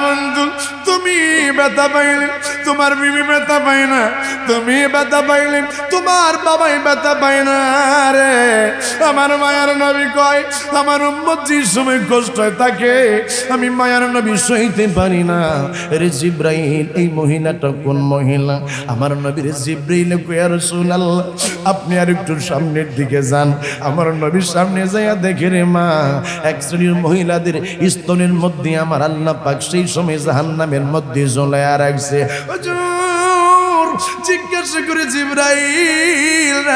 বন্ধু তুমি ব্যথা পাইলে তোমার বিবি ব্যথা পায় না, তুমি ব্যথা পাইলে তোমার বাবাই ব্যথা পায় না রে। আমার মায়ার নবী কয় আমার উম্মত যে সময় কষ্ট হয় তাকে আমি মায়ার নবী সইতে পারি না রে। জিবরাইল এই মহিলাটা কোন মহিলা? আমার নবীর জিবরাইল কয় ইয়া রাসূলুল্লাহ আপনি আর একটু সামনের দিকে যান। আমার নবীর সামনে যাইয়া দেখে রে মা এক শ্রেণীর মহিলাদের স্তনের মধ্যে আমার আল্লাহ পাক সেই সময় জাহান্নামের মধ্যে জ্বলায়া রাখছে। জিজ্ঞাসা করে জিবরাইল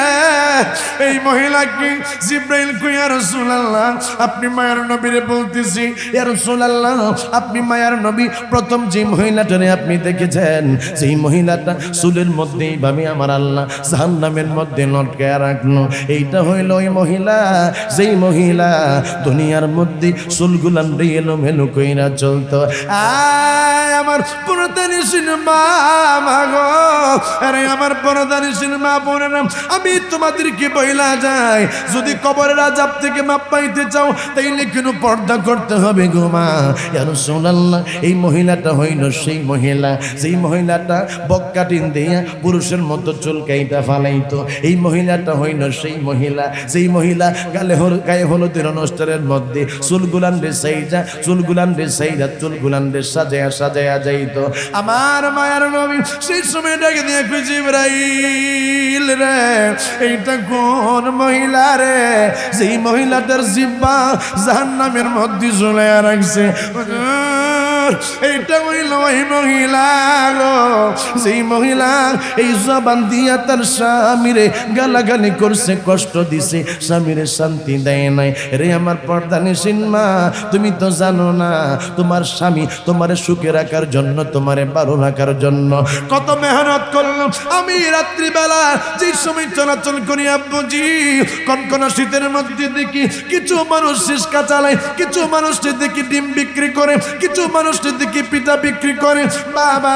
এই মহিলাকে জিবরাইল কই ইয়া রাসূলুল্লাহ আপনি মায়ার নবীরে বলতেছি ইয়া রাসূলুল্লাহ আপনি মায়ার নবী প্রথম যে মহিলাটারে আপনি দেখেছেন সেই মহিলাটা চুলের মধ্যে এইভাবে আমার আল্লাহ জাহান্নামের মধ্যে লটকায়া রাখলো। এইটা হইল ওই মহিলা যেই মহিলা দুনিয়ার মধ্যে চুলগুলান এলোমেলো কইরা চলতো। আমার পরদানিশীন মা গো, আরে আমার পরদানিশীন মা বোনেরা আমি তোমাদেরকে বইলা যাই যদি কবরের আযাব থেকে মাপ পাইতে চাও তাইলে কিন্তু পর্দা করতে হবে গো মা। ইয়া রাসূলুল্লাহ এই মহিলাটা হইল সেই মহিলা যেই মহিলাটা বক্কাটিন দিয়া পুরুষের মতো চুল কাইটা ফালাইতো। এই মহিলাটা হইল সেই মহিলা যেই মহিলা গায়ে হলুদের অনুষ্ঠানের মধ্যে চুলগুলান রে সাইজা চুলগুলান রে সাইজা চুলগুলান রে সাজায়া যাইতো। আমার মায়ার নবী সেই সময় ডাকে দিয়ে জিবরাইল রে এইটা কোন মহিলা রে যেই মহিলাটার জিহ্বা জাহান্নামের মধ্যে ঝুলাইয়া রাখছে? এইটা হইল ওই মহিলা গো, সেই মহিলা এই জবান দিয়া তার স্বামীরে গালাগালি করছে, কষ্ট দিছে, স্বামীরে শান্তি দেয় নাই। রে আমার পর্দানিসীন মা, তুমি তো জানো না তোমার স্বামী তোমারে সুখে রাখার জন্য, তোমারে ভালো রাখার জন্য কত মেহনত করলো। আমি রাত্রিবেলা যে সময় চলাচল করি আব্বুজি, কনকনা শীতের মধ্যে দেখি কিছু মানুষ রিস্কা চালায়, কিছু মানুষ দেখি ডিম বিক্রি করে, কিছু মানুষ দেখি পিঠা বিক্রি করে। বাবা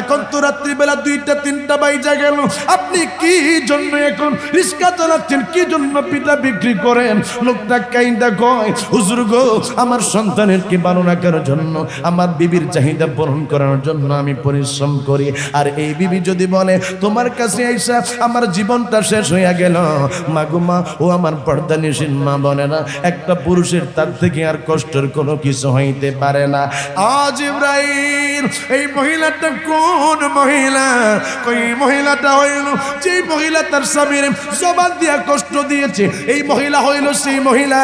এখন তো রাত্রিবেলা 2টা-3টা বাইজা গেল, আপনি কি জন্য এখন রিস্কা চালাচ্ছেন, কি জন্য পিঠা বিক্রি করেন? লোকটা কাইন্দা কয়, হুজুর গো আমার সন্তানের কি ভালো রাখার জন্য, আমার বিবির চাহিদা পূরণ করার জন্য আমি পরিশ্রম করি। আর এই বিবি যদি বলে তোমার কাছে আইসা আমার জীবনটা শেষ হইয়া গেল, মাগুমা ও আমার পর্দানিসীন মা বলে না, একটা পুরুষের তার থেকে আর কষ্টের কোনো কিছু হইতে পারে না। আজ ইব্রাহিম এই মহিলাটা কোন মহিলা? ওই মহিলাটা হইল যে মহিলা তার স্বামীর জবান দিয়া কষ্ট দিয়েছে। এই মহিলা হইল সেই মহিলা,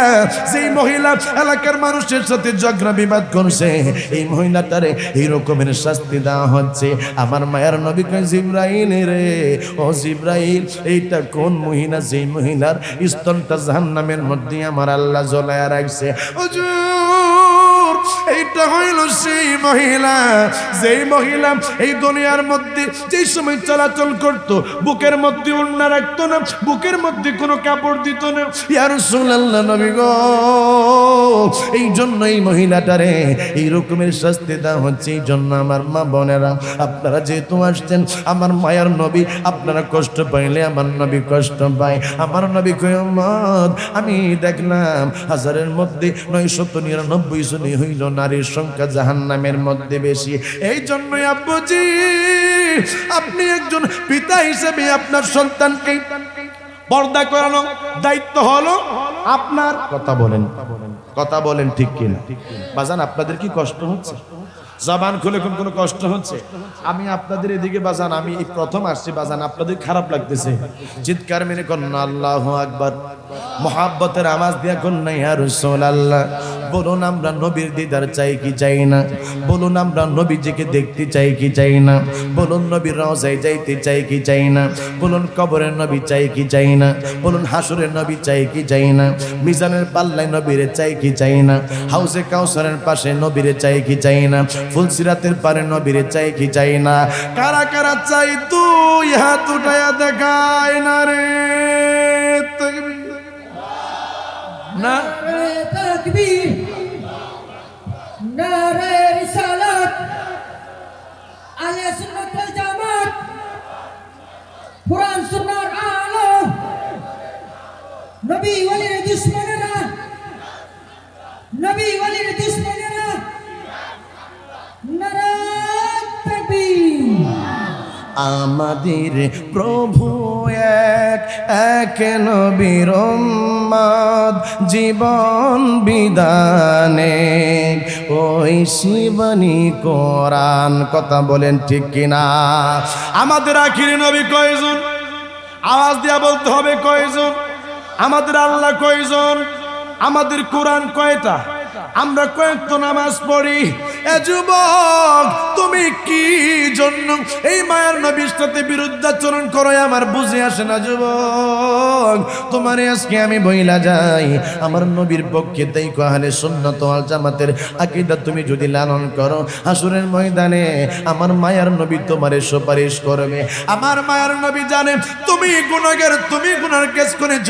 সেই মহিলা এলাকার মানুষের সাথে ঝগড়া বিবাদ করছে। এই মহিলাটারে এই রকমের শাস্তি দেওয়া হচ্ছে। আমার মায়ের নবী কয়, জিবরাইল রে, ও জিবরাইল এইটা কোন মহিলা যেই মহিলার স্তনটা জাহান্নামের মধ্যে আমার আল্লাহ জ্বলায়া রাখছে? এইটা হইল সেই মহিলা, যেই মহিলা এই দুনিয়ার মধ্যে যেই সময় চলাচল করত বুকের মধ্যে ওড়না রাখতো না, বুকের মধ্যে কোনো কাপড় দিত না। ইয়া রাসূলুল্লাহ নবী গো, এই জন্য এই মহিলাটারে এই রকমের শাস্তি দেওয়া হচ্ছে। এই জন্য আমার মা বোনেরা, আপনারা যেহেতু আসছেন আমার মায়ার নবী, আপনারা কষ্ট পাইলে আমার নবী কষ্ট পায়। আমার নবী কয়, উম্মত আমি দেখলাম 1000-এর মধ্যে 999 জনই হইল নারীর সংখ্যা জাহান্নামের মধ্যে বেশি। এই জন্যই আব্বুজি আপনি একজন পিতা হিসেবে আপনার সন্তানকে পর্দা করানো দায়িত্ব হলো আপনার। কথা বলেন ঠিক কিনা? বাজান আপনাদের কি কষ্ট হচ্ছে? জবান খুলে কোনো কষ্ট হচ্ছে? আমি আপনাদের এদিকে বাজান, আমি এই প্রথম আসছি বাজান, আপনাদের খারাপ লাগতেছে? চিৎকার মেরে কন্যা আল্লাহু আকবার, মোহাব্বতের আওয়াজ দিয়া কন্যা ইয়া রাসূলুল্লাহ। বলুন আমরা নবীর দিদার চাই কি চাই না? বলুন আমরা নবীজিকে দেখতে চাই কি চাই না? বলুন নবীর রওজায় যাইতে চাই কি চাই না? বলুন কবরের নবী চাই কি চাই না? বলুন হাসরের নবী চাই কি চাই না? মিজানের পাল্লায় নবীরে চাই কি চাই না? হাউজে কাউসারের পাশে নবীরে চাই কি চাই না? ফুলসিরাতের পারে নবীরে চাই কি চাই না? কারা কারা চাই তুই হাত উঠায়া দেখায় না রে। না তাকবীর, নারে রিসালাত, আহলে সুন্নাত ওয়াল জামাত, কুরআন সুন্নাহর আলো, নবী ওয়ালির দুশমনেরা, নবী ওয়ালির দুশমনেরা, নারে তাকবীর। আমাদের প্রভু এক, এক নবীর উম্মত, জীবন বিধানে ওই শিবানী কোরআন। কথা বলেন ঠিক কিনা? আমাদের আখিরি নবী কয়জন? আওয়াজ দিয়া বলতে হবে কয়জন? আমাদের আল্লাহ কয়জন? আমাদের কোরআন কয়টা? আমরা কয়েকটা নামাজ পড়ি। এ যুবক তুমি কি জন্য এই মায়ের নবীর সাথে বিরুদ্ধাচরণ করো? আমার বুঝে আসে না যুবক। তোমারে আজকে আমি বইলা যাই, আমার নবীর পক্ষে তাই আহলে সুন্নাত ওয়াল জামাতের আকীদা তুমি যদি লালন করো, হাসরের ময়দানে আমার মায়ের নবী তোমারে সুপারিশ করবে। আমার মায়ের নবী জানে তুমি গুনাহগার, তুমি গুনার কেস করেছ।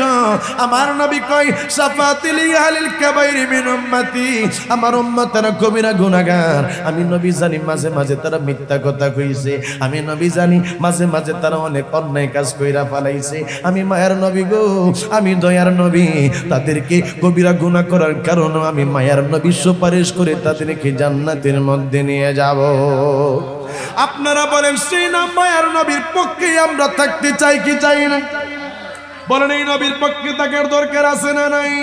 আমার নবী কয় শাফাতিল আহলিল কাবাইরি মিন উম্মতি, আমার উম্মতেরা কবিরা গুনাহগার। আমি নবী জানি মাঝে মাঝে তারা মিথ্যা কথা কইছে, আমি নবী জানি মাঝে মাঝে তারা অনেক অন্যায় কাজ কইরা ফেলাইছে। আমি মায়ের নবী গো, আমি দয়ার নবী, তাদেরকে কবিরা গুনাহ করার কারণে আমি মায়ের নবী সুপারিশ করে তাদেরকে জান্নাতের মধ্যে নিয়ে যাব। আপনারা বলেন সেই নাম মায়ের নবীর পক্ষে আমরা থাকতে চাই কি চাই না? বলেন এই নবীর পক্ষে থাকার দরকার আছে না নাই?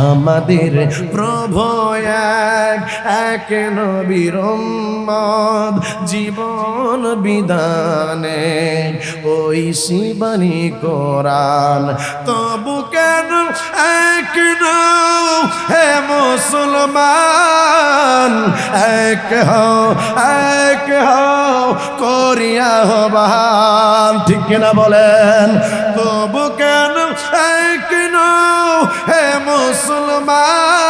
আমাদের প্রভু এক, এক নবীর উম্মত, জীবন বিধানে ওই শিবানী কোরআন। তবু কেন এক নও হে মুসলমান, মুসলমান এক হও করিয়া আহ্বান। ঠিক কিনা বলেন? তবু কেন এক নও হে মুসলমান,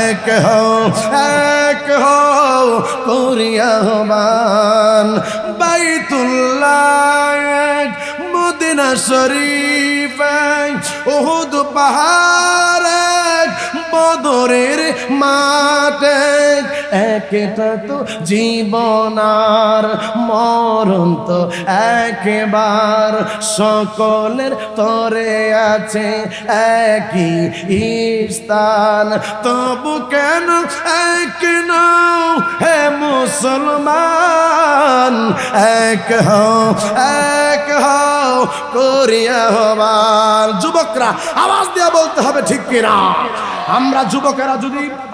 এক হও করিয়া আহ্বান। বাইতুল্লাহ এক, মদিনা শরীফ এক, উহুদ পাহাড় এক, বদরের মাঠ এক। একটা তো জীবন আর মরণ তো একবার, সকলের তরে আছে একই স্থান। তবু কেন এক নও হে মুসলমান, এক হও করিয়া আহ্বান। যুবকরা আওয়াজ দিয়ে বলতে হবে, ঠিক কিনা? আমরা যুবকেরা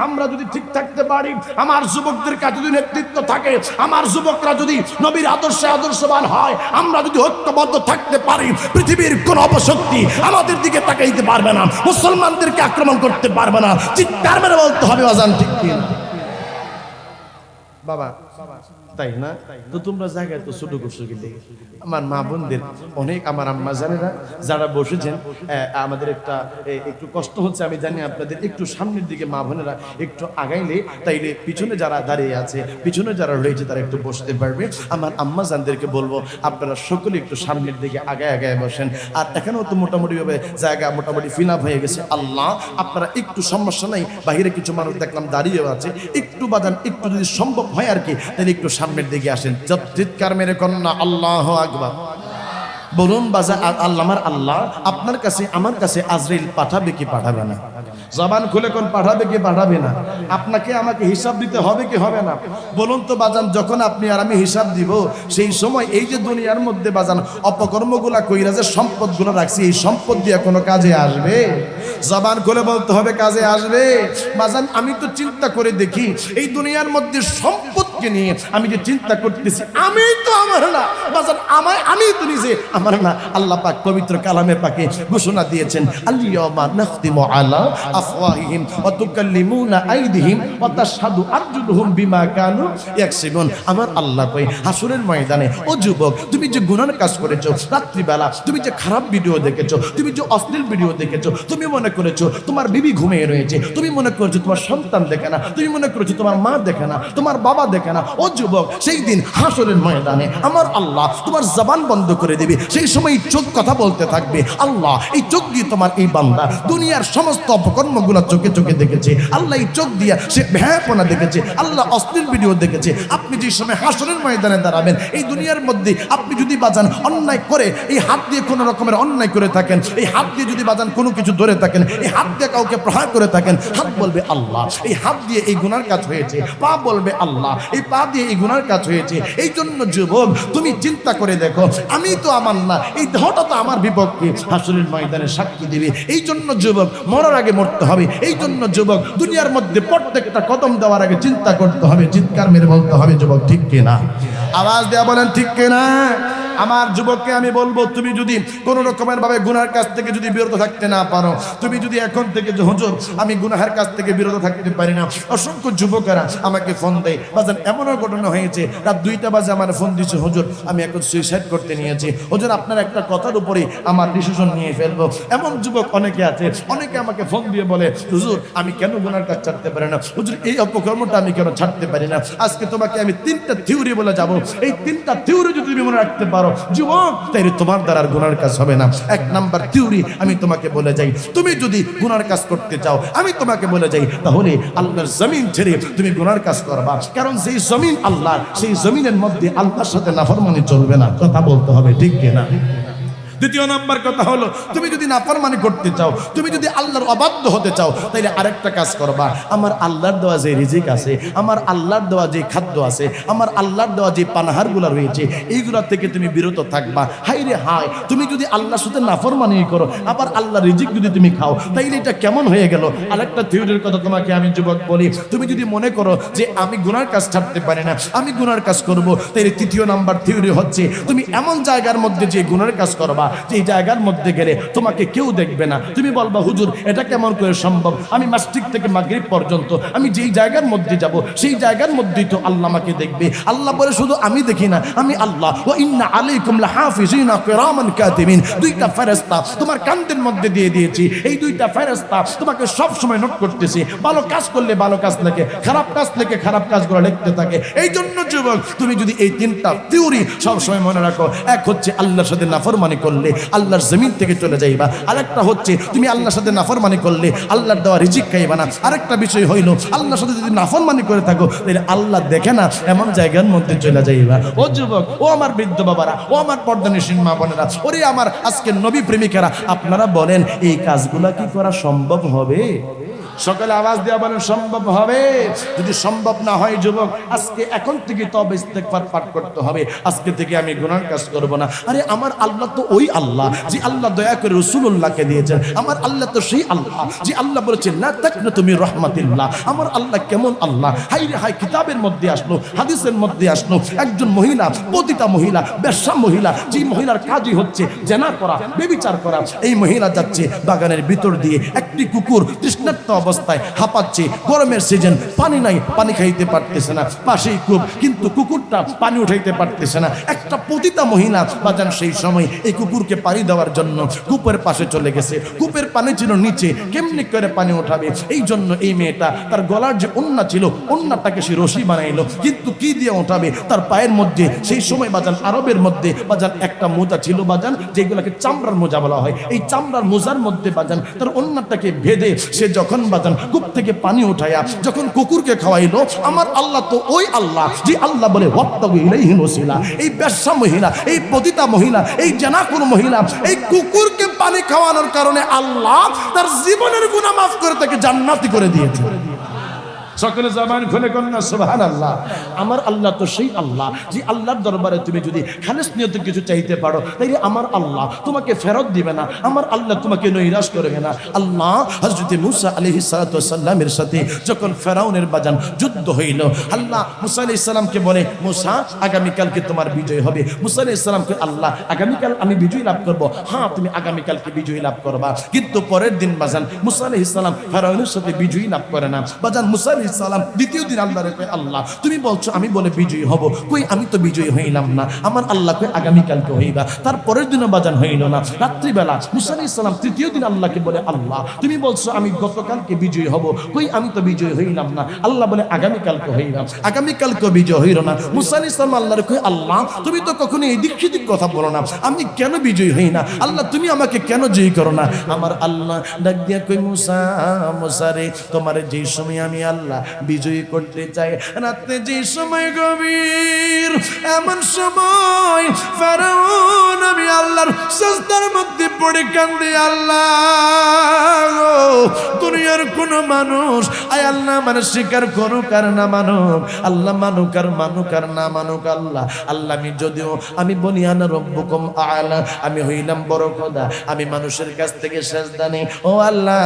আমরা যদি ঠিক থাকতে পারি, আমার যুবকদের কাছে যদি নেতৃত্ব থাকে, আমার যুবকরা যদি নবীর আদর্শে আদর্শবান হয়, আমরা যদি ঐক্যবদ্ধ থাকতে পারি, পৃথিবীর কোন অপশক্তি আমাদের দিকে তাকাইতে পারবে না, মুসলমানদেরকে আক্রমণ করতে পারবে না। চিৎকার মেরে বলতে হবে আজান, ঠিক কিনা বাবা? তাই না? তো তোমরা জায়গায় তো ছোট করছো কিন্তু আমার মা বোনদের অনেক, আমার আম্মা জানেরা যারা বসেছেন, আমাদের একটু কষ্ট হচ্ছে আমি জানি আপনাদের। একটু সামনের দিকে মা বোনেরা একটু আগাইলে, তাইলে পিছনে যারা দাঁড়িয়ে আছে, পিছনে যারা রয়েছে তারা একটু বসতে পারবে। আমার আম্মা জানদেরকে বলবো আপনারা সকলে একটু সামনের দিকে আগায় বসেন। আর এখানেও তো মোটামুটি ভাবে জায়গা মোটামুটি ফিল আপ হয়ে গেছে। আল্লাহ, আপনারা একটু সমস্যা নাই, বাহিরে কিছু মানুষ দেখলাম দাঁড়িয়েও আছে, একটু বাদান, একটু যদি সম্ভব হয় আর কি, তাহলে একটু সামনের দিকে আসেন। চিৎকার মেরে কন্যা আল্লাহু আকবার বলুন। বাজা আল্লাহ, আল্লাহ আপনার কাছে আমার কাছে আজরাইল পাঠাবে কি পাঠাবে না? জবান খুলে কোন পাঠাবে কি পাঠাবে না? আপনাকে আমাকে হিসাব দিতে হবে কি হবে না? বলুন তো বাজান, যখন আপনি আর আমি হিসাব দিব, সেই সময় এই যে দুনিয়ার মধ্যে বাজান অপকর্মগুলা কইরা যে সম্পদগুলো রাখছি, এই সম্পদ দিয়ে কোনো কাজে আসবে? জবান খুলে বলতে হবে, কাজে আসবে? বাজান আমি তো চিন্তা করে দেখি, এই দুনিয়ার মধ্যে সম্পদকে নিয়ে আমি যে চিন্তা করতেছি, আমি তো আমার না বাজান, আমি তো নিজে আমার না। আল্লাহ পাক পবিত্র কালামে পাকে ঘোষণা দিয়েছেন, আল-ইয়াওমা নাখতিমু আলা আফওয়াহিহিম ওয়া তুকাল্লিমুনা আইদিহিম ওয়া তাশহাদু আরজুলুহুম বিমা কানু ইয়াকসিবুন। আমার আল্লাহ কই হাসরের ময়দানে, ও যুবক, তুমি যে গুনার কাজ করেছো, রাত্রিবেলা তুমি যে খারাপ ভিডিও দেখেছো, তুমি যে অশ্লীল ভিডিও দেখেছো, তুমি মনে করেছো তোমার বিবি ঘুমিয়ে রয়েছে, তুমি মনে করেছো তোমার সন্তান দেখে না, তুমি মনে করেছো তোমার মা দেখে না, তোমার বাবা দেখে না। ও যুবক, সেই দিন হাসরের ময়দানে আমার আল্লাহ তোমার জবান বন্ধ করে দিবে। সেই সময় চোখ কথা বলতে থাকবে, আল্লাহ এই চোখ দিয়ে তোমার এই বান্দা দুনিয়ার সমস্ত অপকর্মগুলো চোখে চোখে দেখেছে, আল্লাহ এই চোখ দিয়ে সে ভ্যাপনা দেখেছে, আল্লাহ অশ্লীল ভিডিও দেখেছে। আপনি যে সময় হাসরের ময়দানে দাঁড়াবেন, এই দুনিয়ার মধ্যে আপনি যদি বাজান অন্যায় করে, এই হাত দিয়ে কোনো রকমের অন্যায় করে থাকেন, এই হাত দিয়ে যদি বাজান কোনো কিছু ধরে থাকেন, এই হাত দিয়ে কাউকে প্রহার করে থাকেন, হাত বলবে আল্লাহ এই হাত দিয়ে এই গুনার কাজ হয়েছে, পা বলবে আল্লাহ এই পা দিয়ে এই গুনার কাজ হয়েছে। এই জন্য যুবক তুমি চিন্তা করে দেখো, আমি তো আমার না, এই দেহটা তো আমার বিপক্ষে হাসরের ময়দানে সাক্ষী দিবে। এই জন্য যুবক মরার আগে মরতে হবে। এই জন্য যুবক দুনিয়ার মধ্যে প্রত্যেকটা কদম দেওয়ার আগে চিন্তা করতে হবে, চিৎকার মেরে বলতে হবে যুবক, ঠিক কিনা? আওয়াজ দেয়া বলেন, ঠিক কিনা? আমার যুবককে আমি বলবো, তুমি যদি কোন রকমের ভাবে গুনার কাছ থেকে যদি বিরত থাকতে না পারো, তুমি যদি এখন থেকে যে হুজুর আমি গুনাহের কাছ থেকে বিরত থাকতে পারি না, অসংখ্য যুবকেরা আমাকে ফোন দেয়। বাজান এমনও ঘটনা হয়েছে, রাত 2টা বাজে আমার ফোন দিচ্ছে, হুজুর আমি এখন সুইসাইড করতে নিয়েছি, হুজুর আপনার একটা কথার উপরে আমার ডিসিশন নিয়ে ফেলবো। এমন যুবক অনেকে আছে, অনেকে আমাকে ফোন দিয়ে বলে, হুজুর আমি কেন গুনার কাজ ছাড়তে পারি না, হুজুর এই অপকর্মটা আমি কেন ছাড়তে পারি না। আজকে তোমাকে আমি 3টা থিওরি বলে যাব, এই 3টা থিওরি যদি তুমি মনে রাখতে পারো যুবক, তাই তোমার দ্বারা আর গুনার কাজ হবে না। 1 নাম্বার থিওরি আমি তোমাকে বলে যাই, তুমি যদি গুনার কাজ করতে চাও, আমি তোমাকে বলে যাই, তাহলে আল্লাহর জমিন ছেড়ে তুমি গুনার কাজ করবা। কারণ সেই জমিন আল্লাহ, সেই জমিনের মধ্যে আল্লাহর সাথে নাফরমানি চলবে না। কথা বলতে হবে, ঠিক কিনা? দ্বিতীয় নাম্বার কথা হলো, তুমি যদি নাফরমানি করতে চাও, তুমি যদি আল্লাহর অবাধ্য হতে চাও, তাহলে আরেকটা কাজ করবা, আমার আল্লাহর দেওয়া যে রিজিক আছে, আমার আল্লাহর দেওয়া যে খাদ্য আছে, আমার আল্লাহর দেওয়া যে পানাহারগুলো রয়েছে, এইগুলা থেকে তুমি বিরত থাকবা। হাই রে হাই, তুমি যদি আল্লাহর সাথে নাফরমানি করো, আবার আল্লাহর রিজিক যদি তুমি খাও, তাইলে এটা কেমন হয়ে গেল? আরেকটা থিওরির কথা তোমাকে আমি যুবক বলি, তুমি যদি মনে করো যে আমি গুনার কাজ ছাড়তে পারি না, আমি গুনার কাজ করব, তাইলে 3য় নাম্বার থিওরি হচ্ছে, তুমি এমন জায়গার মধ্যে যে গুনার কাজ করবা, যে জায়গার মধ্যে গেলে তোমাকে কেউ দেখবে না, তুমি বলবা হুজুর এটা কেমন কেমন করে সম্ভব? আমি মাসজিদ থেকে মাগরিব পর্যন্ত আমি যেই জায়গার মধ্যে যাব সেই জায়গার মধ্যেই তো আল্লাহ আমাকে দেখবে। আল্লাহ বলে শুধু আমি দেখি না, আমি আল্লাহ ওয়া ইন্না আলাইকুম লাহাফিজিনা কিরামান কাতিবিন, দুইটা ফেরেশতা তোমার কাঁধের মধ্যে দিয়ে দিয়েছি। এই দুইটা ফেরেশতা তোমাকে সব সময় নোট করতেছে। ভালো কাজ করলে ভালো কাজ লেখে, খারাপ কাজ লেখে খারাপ কাজগুলো লিখতে থাকে। এই জন্য যুবক তুমি যদি এই তিনটা থিওরি সব সময় মনে রাখো, এক হচ্ছে আল্লাহর সাথে নাফরমানি করলে আল্লাহর জমিন থেকে চলে যাইবা, আরেকটা হচ্ছে তুমি আল্লাহর সাথে নাফরমানি করলে আল্লাহর দেওয়া রিজিক খাইবা না, আরেকটা বিষয় হইল আল্লাহর সাথে যদি নাফরমানি করে থাকো তাহলে আল্লাহ দেখে না এমন জায়গার মধ্যে চলে যাইবা। ও যুবক, ও আমার বৃদ্ধ বাবারা, ও আমার পর্দানিসীন মা বোনেরা, ওরে আমার আজকের নবী প্রেমিকেরা, আপনারা বলেন এই কাজগুলা কি করা সম্ভব হবে? সকলে আওয়াজ দেওয়া বলেন সম্ভব হবে? যদি সম্ভব না হয় যুবক, আজকে এখন থেকে তওবা ইস্তেগফার পাঠ করতে হবে। আজকে থেকে আমি গুনার কাজ করব না। আরে আমার আল্লাহ তো ওই আল্লাহ যে আল্লাহ দয়া করে রাসূলুল্লাহকে দিয়েছেন। আমার আল্লাহ তো সেই আল্লাহ যে আল্লাহ বলেছেন লা তাকনাতু মির রাহমাতিল্লাহ। আমার আল্লাহ কেমন আল্লাহ! হাই রে হাই, কিতাবের মধ্যে আসলো, হাদিসের মধ্যে আসলো, একজন মহিলা, পতিতা মহিলা, বেশ্যা মহিলা, যে মহিলার কাজই হচ্ছে জেনা করা, ব্যভিচার করা, এই মহিলা যাচ্ছে বাগানের ভিতর দিয়ে, একটি কুকুর তৃষ্ণার্ত অবস্থায় হাঁপাচ্ছে, গরমের সিজন, পানি নাই, পানি খাইতে পারতেছে না, পাশেই কূপ, কিন্তু কুকুরটা পানি উঠাইতে পারতেছে না। একটা পতিতা মহিলা বাজান সেই সময় এই কুকুরকে পানি দেওয়ার জন্য কূপের পাশে চলে গেছে। কূপের পানি ছিল নিচে, কেমনি করে পানি উঠাবে? এই জন্য এই মেয়েটা তার গলার যে ওন্না ছিল, ওন্নাটাকে সে রশি বানাইলো, কিন্তু কি দিয়ে উঠাবে? তার পায়ের মধ্যে সেই সময় বাজান আরবের মধ্যে বাজান একটা মোজা ছিল বাজান, যেগুলোকে চামড়ার মোজা বলা হয়। এই চামড়ার মোজার মধ্যে বাজান তার ওন্নাটাকে বেঁধে সে যখন বাজান কূপ থেকে পানি উঠাইয়া যখন কুকুরকে খাওয়াইলো, আমার আল্লাহ তো ওই আল্লাহ যে আল্লাহ বলে ওয়াত্তাগু ইলাইহি ওয়াসিলা। এই বেশ্যা মহিলা, এই পতিতা মহিলা, এই জানাকুর মহিলা এই কুকুরকে পানি খাওয়ানোর কারণে আল্লাহ তার জীবনের গুনাহ মাফ করে তাকে জান্নাতি করে দিয়েছে। সকলে জবান খুলে কন্যা সুবহানাল্লাহ। আমার আল্লাহ তো সেই আল্লাহ যে আল্লাহর দরবারে তুমি যদি খালেস নিয়তে কিছু চাইতে পারো তাইলে আমার আল্লাহ তোমাকে ফেরত দিবে না, আমার আল্লাহ তোমাকে নৈরাশ করবে না। আল্লাহ হযরত মুসা আলাইহিস সালাতু ওয়াস সালামের সাথে যখন ফেরাউনের বাজান যুদ্ধ হইল, আল্লাহ মুসা আলাইহিস সালামকে বলে, মুসা আগামী কালকে তোমার বিজয় হবে। মুসা আলাইহিস সালামকে আল্লাহ আগামী কাল আমি বিজয় লাভ করব। হ্যাঁ, তুমি আগামী কালকে বিজয় লাভ করবা। কিন্তু পরের দিন বাজান মুসা আলাইহিস সালাম ফেরাউনের সাথে বিজয় লাভ করে না। বাজান মুসা সালাম দ্বিতীয় দিন আল্লাহরে কয়, আল্লাহ তুমি বলছো আমি বলে বিজয়ী হব, কই আমি তো বিজয়ী হইলাম না। আমার আল্লাহ কয় আগামী কালকে হইবা। তারপরের দিনও বাজান হইল না। রাত্রিবেলা মুসা আলাইহিস সালাম তৃতীয় দিন আল্লাহকে বলে, আল্লাহ তুমি বলছো আমি গতকালকে বিজয়ী হব, কই আমি তো বিজয়ী হইলাম না। আল্লাহ বলে আগামী কালকে হইবা। আগামী কালকে বিজয় হইল না। মুসা আলাইহিস সালাম আল্লাহরে কয়, আল্লাহ তুমি তো কখনো এদিক সেদিক কথা বলো না, আমি কেন বিজয়ী হই না? আল্লাহ তুমি আমাকে কেন জয়ী করো না? আমার আল্লাহ ডাক দিয়া কই, মুসা মুসা রে, তোমার যেই সময় আমি আল্লাহ বিজয়ী করতে চাই, রাতে যে সময় গভীর, এমন সময় ফেরাউন আমি আল্লাহর সিজদার মধ্যে পড়ে কান্দে, আল্লাহ দুনিয়ার কোন মানুষ আয় আল্লাহ মানে স্বীকার করুক আর না মানুক, আল্লাহ মানুক আর না মানুক, আল্লাহ আল্লাহ আমি যদিও আমি বলি আনা রব্বুকুম আ'লা, আমি হইলাম বড় খোদা, আমি মানুষের কাছ থেকে সিজদা নেই। ও আল্লাহ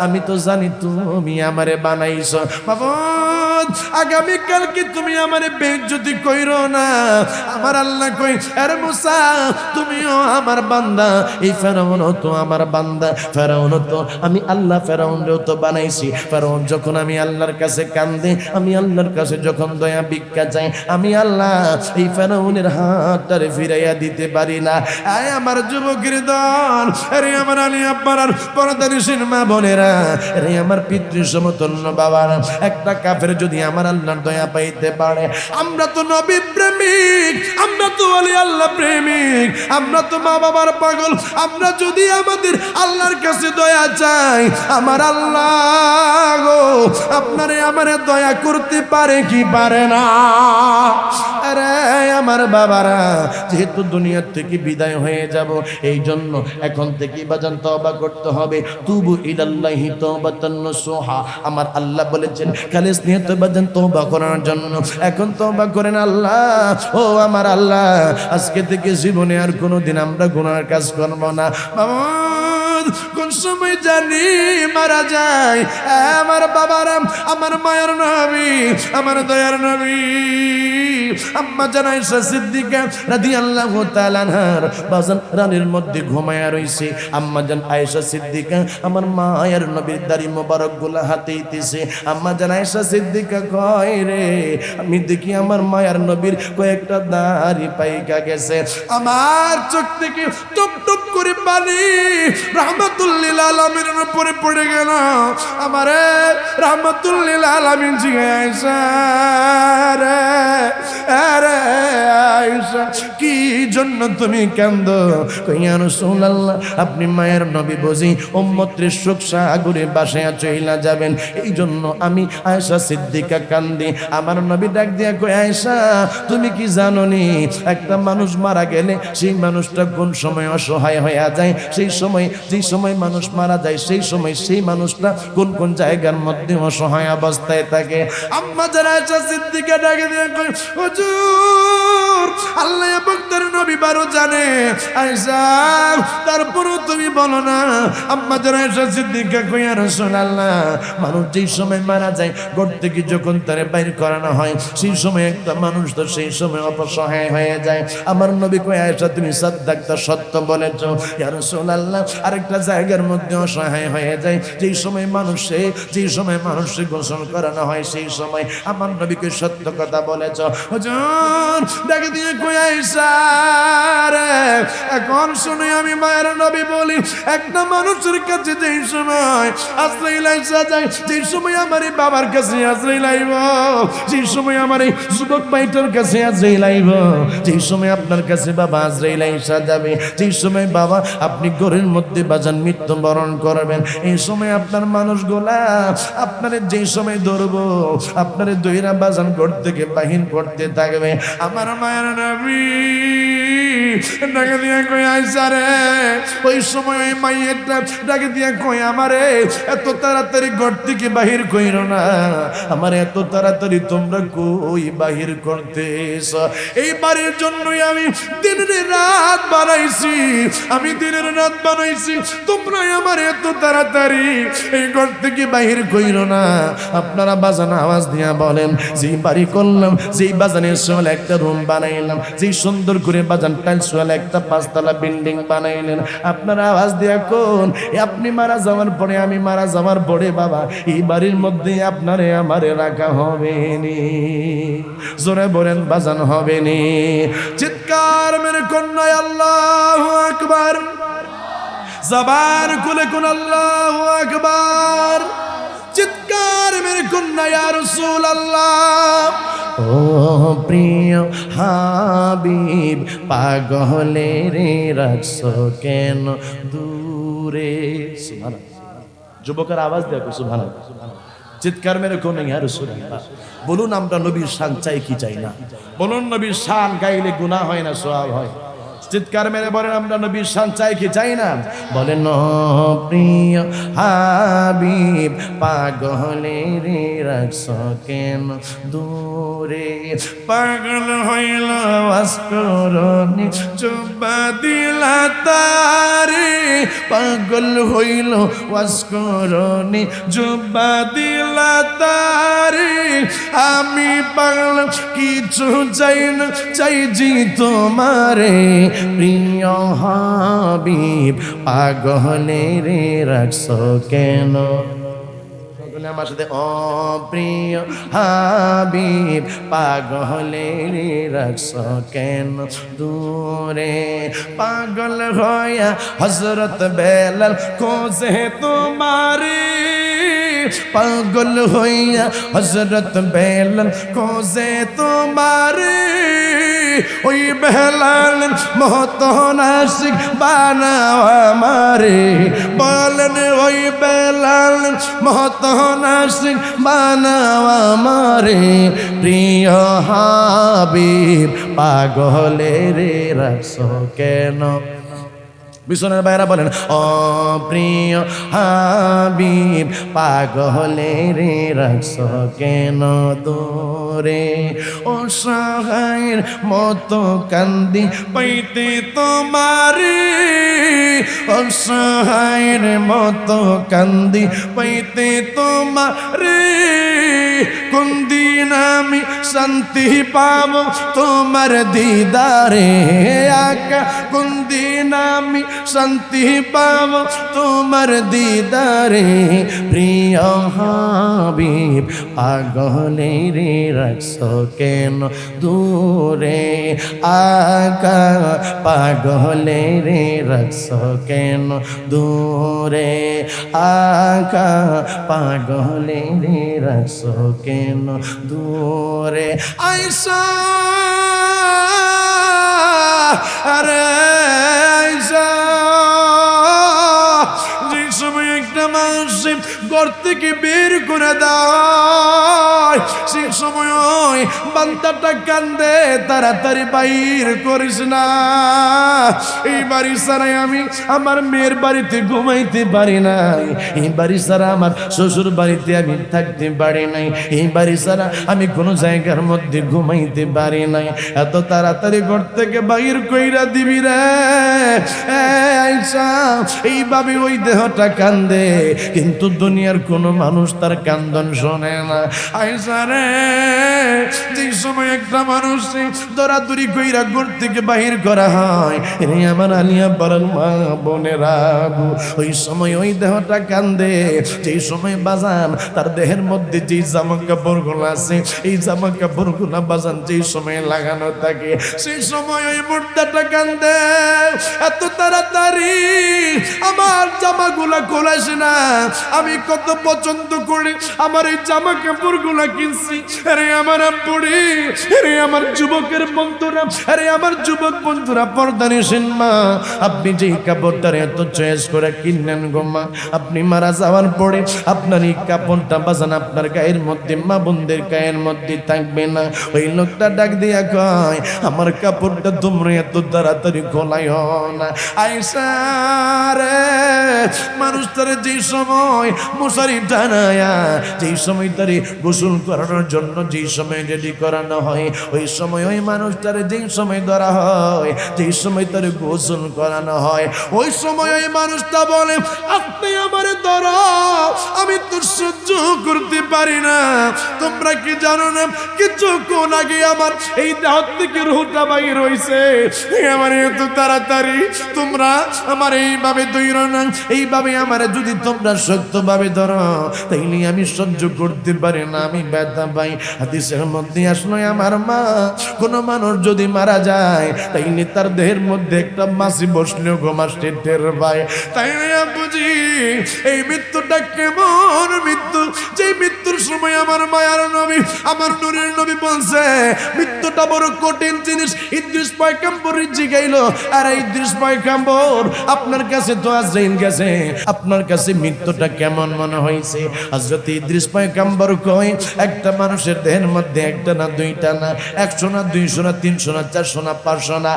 আমি তো জানি তুমি আমারে বানাইছো, বাবা আগামী কালকে তুমি আমারে বেইজ্জতি কইরো না। আমার আল্লাহ কই, আরে মুসা তুমিও আমার বান্দা, এই ফেরাউন তো আমার বান্দা, ফেরাউন তো আমি আল্লাহ ফেরাউনও তো বানাইছি। ফেরাউন যখন আমি আল্লাহর কাছে কান্দে, আমি আল্লাহর কাছে যখন দয়া ভিক্ষা চাই, আমি আল্লাহ এই ফেরাউনের হাতটারে ফিরাইয়া দিতে পারি না। আয় আমার যুবকের দল, আরে আমার আলী আব্বার পরদানিসীন মা বোনেরা, আরে আমার পিতৃ সমতুল্য বাবারা, একটা কাফের যদি আমার আল্লাহর দয়া পাইতে পারে, আমরা তো নবী প্রেমিক, আমরা তো ওলি আল্লাহ প্রেমিক, আমরা তো মা বাবার পাগল, আমরা যদি আমাদের আল্লাহর কাছে দয়া চাই, আমার আল্লাহ গো আপনারে আমারে দয়া করতে পারে কি পারে না? আরে আমার বাবারা, যেহেতু দুনিয়ার থেকে বিদায় হয়ে যাব, এই জন্য এখন থেকে বাজান তওবা করতে হবে। তুবু ইলাল্লাহি তাওবাতান নসুহা। আমার আল্লাহ বলেছেন খালিস নিয়তে বাজান তওবা করার জন্য। এখন তওবা করেন আল্লাহ, ও আমার আল্লাহ আজকে থেকে জীবনে আর কোনোদিন আমরা গুনার কাজ করব না। বাবা কোন সময় জানি মারা যায়। আমার বাবারা, আমার মায়ের নবী, আমার দয়ার নবী আম্মা জান আয়েশা সিদ্দিকা রাদিয়াল্লাহু তাআলা আনহার বাজান রানের মধ্যে ঘুমায়া রইছে। আম্মা জান আয়েশা সিদ্দিকা আমার মায়ের নবীর দাড়ি মোবারক গুলা হাতে ইতেছে। আম্মা জান আয়েশা সিদ্দিকা কয় রে, আমি দেখি আমার মায়ের নবীর কয়েকটা দাড়ি পাইকা গেছে। আমার চোখ থেকে টপ টপ করে পানি রাহমাতুল লিল আলামিনের উপরে পড়ে গেল। আমারে রাহমাতুল লিল আলামিন জিজ্ঞাসা রে, আরে আয়েশা কি জন্য তুমি কান্দো? কইয়া রাসূলুল্লাহ, আপনি মায়ের নবী বুঝি উম্মতের শোক সাগরে বাসায় চইলা যাবেন, এই জন্য আমি আয়েশা সিদ্দিকা কান্দি। আমার নবী ডাক দিয়া কই, আয়েশা তুমি কি জানো নি একটা মানুষ মারা গেলে সেই মানুষটা কোন সময় অসহায় হয়ে যায়, সেই সময় যেই সময় মানুষ মারা যায় সেই সময় সেই মানুষটা কোন কোন জায়গার মধ্যে অসহায় অবস্থায় থাকে। আম্মা যারা আয়েশা সিদ্দিকা ডাকে দিয়া কই, হুজুর আল্লাহ এবং তার নবী বারো জানে। আয়েশা তারপরও তুমি বলো না। আম্মা যারা আয়েশা সিদ্দিকা কই, ইয়া রাসূলুল্লাহ, মানুষ যেই সময় মারা যায় ঘর থেকে যখন তারে বাইর করানো হয় সেই সময় একটা মানুষ তো সেই সময় অপসহায় হয়ে যায়। আমার নবী কই, আয়েশা তুমি সাদ্দাকতা সত্য বলেছো ইয়া রাসূলুল্লাহ, আরেকটা জায়গার মধ্যে অসহায় হয়ে যায় যেই সময় মানুষে গোসল করানো হয় সেই সময়। আমার নবীকে সত্য কথা বলেছো। হুজুর ডাকে দিয়ে কই, আয়েশা রে এখন শুনে আমি মায়ের নবী বলি, একটা মানুষের কাছে যেই সময় আশ্রয় লাইসা যায়, যেই সময় আমার এই বাবার কাছে আশ্রয় লাইব, যেই সময় আমার এই যুবক ভাইটার কাছে আশ্রয় লাইব, যেই সময় আপনার কাছে বাবা আশ্রয় লাইসা যাবে, যেই সময় বাবা আপনি ঘরের মধ্যে বাজান মৃত্যুবরণ করবেন, এই সময় আপনার মানুষগুলা আপনারে যেই সময় ধরবো আপনারে দইরা বাজান ঘর থেকে বাহির করতে থাকবে। আমার মায়ের নবী ডাকে দিয়া কই, আয়েশা রে ওই সময় ওই মাইয়েরটা ডাকে দিয়া কই, আমারে এত তাড়াতাড়ি ঘর থেকে বাহির কইরো না, আমার এত তাড়াতাড়ি তোমরা কই বাহির করতেছ? এই বাড়ির জন্যই আমি দিনের রাত বানাইছি, আমি দিনের রাত বানাইছি, তোমরা আমার এত তাড়াতাড়ি এই ঘর থেকে বাহির কইরো না। আপনারা বাজান আওয়াজ দিয়া বলেন, যেই বাড়ি করলাম, যেই বাজানের সোয়াল একটা রুম বানাইলাম, যেই সুন্দর করে বাজান টাইলসওয়ালা একটা 5 তলা বিল্ডিং বানাইলেন, আপনারা আওয়াজ দিয়া কোন আপনি মারা যাওয়ার পরে, আমি মারা যাওয়ার পরে বাবা এই বাড়ির মধ্যে আপনারে আমারে রাখা হবে নি? জোরে বলেন বাজান হবে নি? চিৎকার মেরে কন্যা আল্লাহু আকবার, জবান খুলে কোন আল্লাহু আকবার, চিৎকার মেরে কন্যা ইয়া রাসূলুল্লাহ। ও প্রিয় হাবিব পাগলে রে রাখছো কেন দূরে? যুবকের আওয়াজ দেখো সুবহানাল্লাহ, চিৎকার মেরে কোন ইয়া রাসূলুল্লাহ। বলুন আমরা নবীর শান চাই কি চাই না? বলুন নবীর শান গাইলে গুনাহ হয় না সওয়াব হয়? চিৎকার মেরে বলেন আমরা নবীর শান চাই কি চাই না? বলেন ও প্রিয় হাবিব পাগলে রে রাখছো কেন দূরে? পাগল হইল ওয়াসকরনি চুবা দিলা তারে, পাগল হইল ওয়াসকরনি চুবা দিলা তারে, আমি পাগল কিছু চাই না, চাই জি তোমারে প্রিয় হাবিব পাগলে রে রাখছো কেন? সকলে আমার সাথে ও প্রিয় হাবিব পাগলে রে রাখছো কেন দূরে? পাগল হইয়া হযরত বেলাল খোঁজে তোমারে, পাগল হইয়া হযরত বেলাল খোঁজে তোমারে, ওই বেলাল মহতন আশিক বানাও আমারে, বলেন ওই বেলাল মহতন আশিক বানাও আমারে, প্রিয় হাবিব পাগলে রে রাখছো কেন বিছনের বাইরা বলেন, ও প্রিয় হাবিব পাগলে রে রাখছ কেন দূরে, ও সহায়ের মতো কান্দি পাইতে তোমারে, ও সহায়ের মতো কান্দি পাইতে তোমারে, কোন দিন আমি শান্তি পাব তোমার দিদারে আকা, কোন দিন আমি শান্তি পাব তোমার দিদারে, প্রিয় হাবিব পাগলে রে রাখছ কেন দূরে, আকা পাগলে রে রাখছ কেন দূরে, আকা পাগলে রে রাখছ কেন দূরে, আইসা আরে আইসা, যে সময় একটা মানুষ ঘর থেকে বের করে দেয় সেই সময় বান্দাটা কান্দে, তাড়াতাড়ি বাইর করিস না, এই বাড়ি ছাড়াই আমি আমার মেয়ের বাড়িতে ঘুমাইতে পারি নাই, এই বাড়ি ছাড়া আমার শ্বশুর বাড়িতে আমি থাকতে পারি নাই, এই বাড়ি ছাড়া আমি কোনো জায়গার মধ্যে ঘুমাইতে পারি নাই, এত তাড়াতাড়ি ঘর থেকে বাইর কইরা দিবি রে আইসা। এইভাবে ওই দেহটা কান্দে, কিন্তু দুনিয়ার কোনো মানুষ তার কান্দন শোনে না। আইসা রে, যে সময় একটা মানুষ দৌড়াদৌড়ি কইরা ঘর থেকে বাহির করা হয়, রে আমার আলিয়া পাড়ার মা বোনেরা, ওই সময় ওই দেহটা কান্দে, যেই সময় বাজান তার দেহের মধ্যে যেই জামা কাপড়গুলো আছে, এই জামা কাপড়গুলো বাজান যেই সময় লাগানো থাকে, সেই সময় ওই মুর্দাটা কান্দে, এত তাড়াতাড়ি আমার জামাগুলা খোলাস না, আমি কত পছন্দ করি আমার এই জামা কাপড়গুলা কিনছি, আরে আমার আব্বুরে, আরে আমার যুবকের বন্ধুরা, আরে আমার যুবক বন্ধুরা, পর্দা নিছেন মা, আপনি যে কাপড়টার এত চয়েস করে কিনলেন গো মা, আপনি মারা যাওয়ার পরে আপনার এই কাপড়টা বাজান আপনার গায়ের মধ্যে, মা বোনদের গায়ের মধ্যে থাকবে না। ওই লোকটা ডাক দিয়া কয়, আমার কাপড়টা তোমরা এত তাড়াতাড়ি খোলাই না। আইসা রে, মানুষটারে যেই সময় মশারি টানায়া, যেই সময় তারে গোসল করানোর জন্য যেই সময় রেডি করানো হয়, ওই সময় ওই মানুষটারে যেই সময় ধরা হয়, যেই সময় তারে গোসল করানো হয়, ওই সময় ওই মানুষটা বলে, আপনি আমারে ধরো, আমি তো সহ্য করতে পারি না। তোমরা কি জানো না, কিছুক্ষণ আগে আমার এই দেহ থেকে রুহটা বাইর হইছে, আমার এত তাড়াতাড়ি তোমরা আমার এইভাবে ধইর না, এইভাবে আমার যদি তোমরা শক্তভাবে ধরো তাইলে আমি সহ্য করতে পারি না, আমি ব্যথা পাই। হাদিসের মধ্যে আসলো, আমার মা, কোনো মানুষ যদি মারা যায় তাইলে তার দেহের মধ্যে একটা মাছি বসলেও ঘুমাসতে টের পায়। তাই বুঝি এই মৃত্যুটা কেমন মৃত্যু, যে মৃত্যুর সময় আমার মায়ার নবী, আমার নূরের নবী বলছে, মৃত্যুটা বড় কঠিন জিনিস। ইদ্রিস পয়গম্বর জিগাইলো, আর ইদ্রিস পয়গম্বর, আপনার কাছে তো আজরাইল গেছে, আপনার কাছে মৃত্যুটা কেমন মনে হয়েছে? হযরত ইদ্রিস পয়গম্বর কয়, একটা মানুষের দেহের মধ্যে একটা না, দুইটা না, 100 না, 200 না, 300 না, 400 না, 500 না,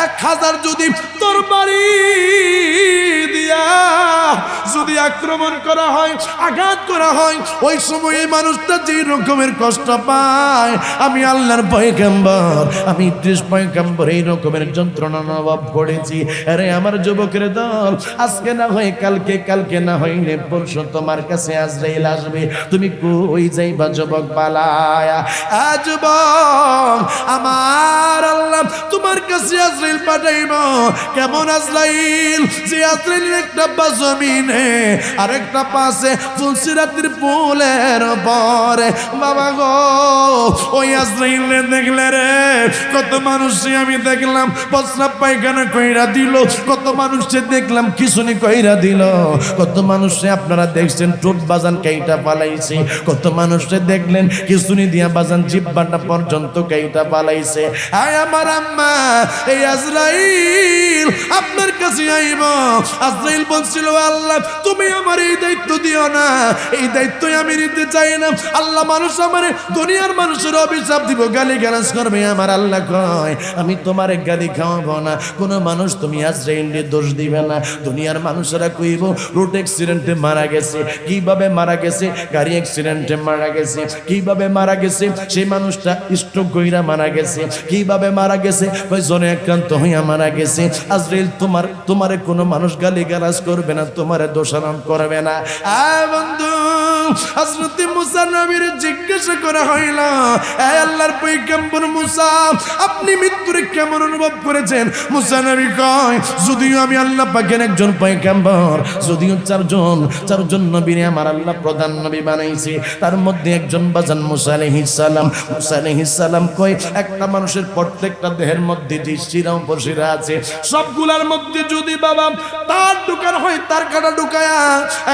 1000 যদি তরবারি দিয়া যদি আক্রমণ করা হয়, আঘাত করা হয়, ওই সময় এই মানুষটা যে রকমের কষ্ট পায়, আমি আল্লাহর পয়গম্বর, আমি ইদ্রিস পয়গম্বর এই রকমের যন্ত্রণা অনুভব করেছি। আরে আমার যুবকের দল, আজকে না হয় কালকে, কালকে না হইলে পরশু তোমার কাছে আজরাইল আসবে, তুমি কই যাইবা যুবক পালায়া? যুবক, আমার আল্লাহ তোমার কাছে আজরাইল পাঠাইব। কেমন আজরাইল? যে আজরাইলের একটা পা জমিনে আর একটা পাশে ফুলসিরাতের ফুলের পরে। বাবা গো, ওই আজরাইলে দেখলে রে, কত মানুষে আমি দেখলাম প্রস্রাব পায়খানা কইরা দিল, কত মানুষে দেখলাম খিচুনি কইরা দিল, কত মানুষে আপনারা দেখছেন ঠোঁট বাজান কাইটা পালাইছে, কত মানুষে দেখলেন খিচুনি দিয়া বাজান জিহ্বাটা পর্যন্ত কাইটা পালাইছে। আয় আমার আম্মা, এই আজরাইল আপনার কাছে আইব। আজরাইল বলছিল, আল্লাহ তুমি আমার এই দায়িত্ব দিও না, এই দায়িত্বই আমি নিতে চাই না। আল্লাহ মানুষ আমার দুনিয়ার মানুষের অভিশাপ দিব, গালি গালাজ করবে। আমার আল্লাহ কয় আমি তোমার গালি খাওয়াবো না। কোন মানুষ তুমি আজরাইলের দোষ দিবে না। দুনিয়ার মানুষেরা কইব রোড অ্যাক্সিডেন্টে মারা গেছে, কিভাবে মারা গেছে, গাড়ি অ্যাক্সিডেন্টে মারা গেছে, কিভাবে মারা গেছে, সেই মানুষটা স্ট্রোক কইরা মারা গেছে, কিভাবে মারা গেছে, কই জনে আক্রান্ত হইয়া মারা গেছে। আজরাইল তোমারে কোনো মানুষ গালি গালাজ করবে না, তোমারে দোষারোপ করবে না। বন্ধু, হযরত মুসা নবীর জিজ্ঞাসা করা হইল, এই আল্লাহর পয়গম্বর মুসা, আপনি মৃত্যুর কেমন অনুভব করেছেন? মুসা নবী কয়, যদিও আমি আল্লাহ পাকের একজন পয়গম্বর, যদিও চারজন নবীরে আমার আল্লাহ প্রধান নবী বানাইছে, তার মধ্যে একজন বাজান মুসা আলাইহিস সালাম। মুসা আলাইহিস সালাম কয়, একটা মানুষের প্রত্যেকটা দেহের মধ্যে যে শিরা উপশিরা আছে, সবগুলার মধ্যে যদি বাবা তার ঢুকার হয়, তার কাটা ঢুকায়া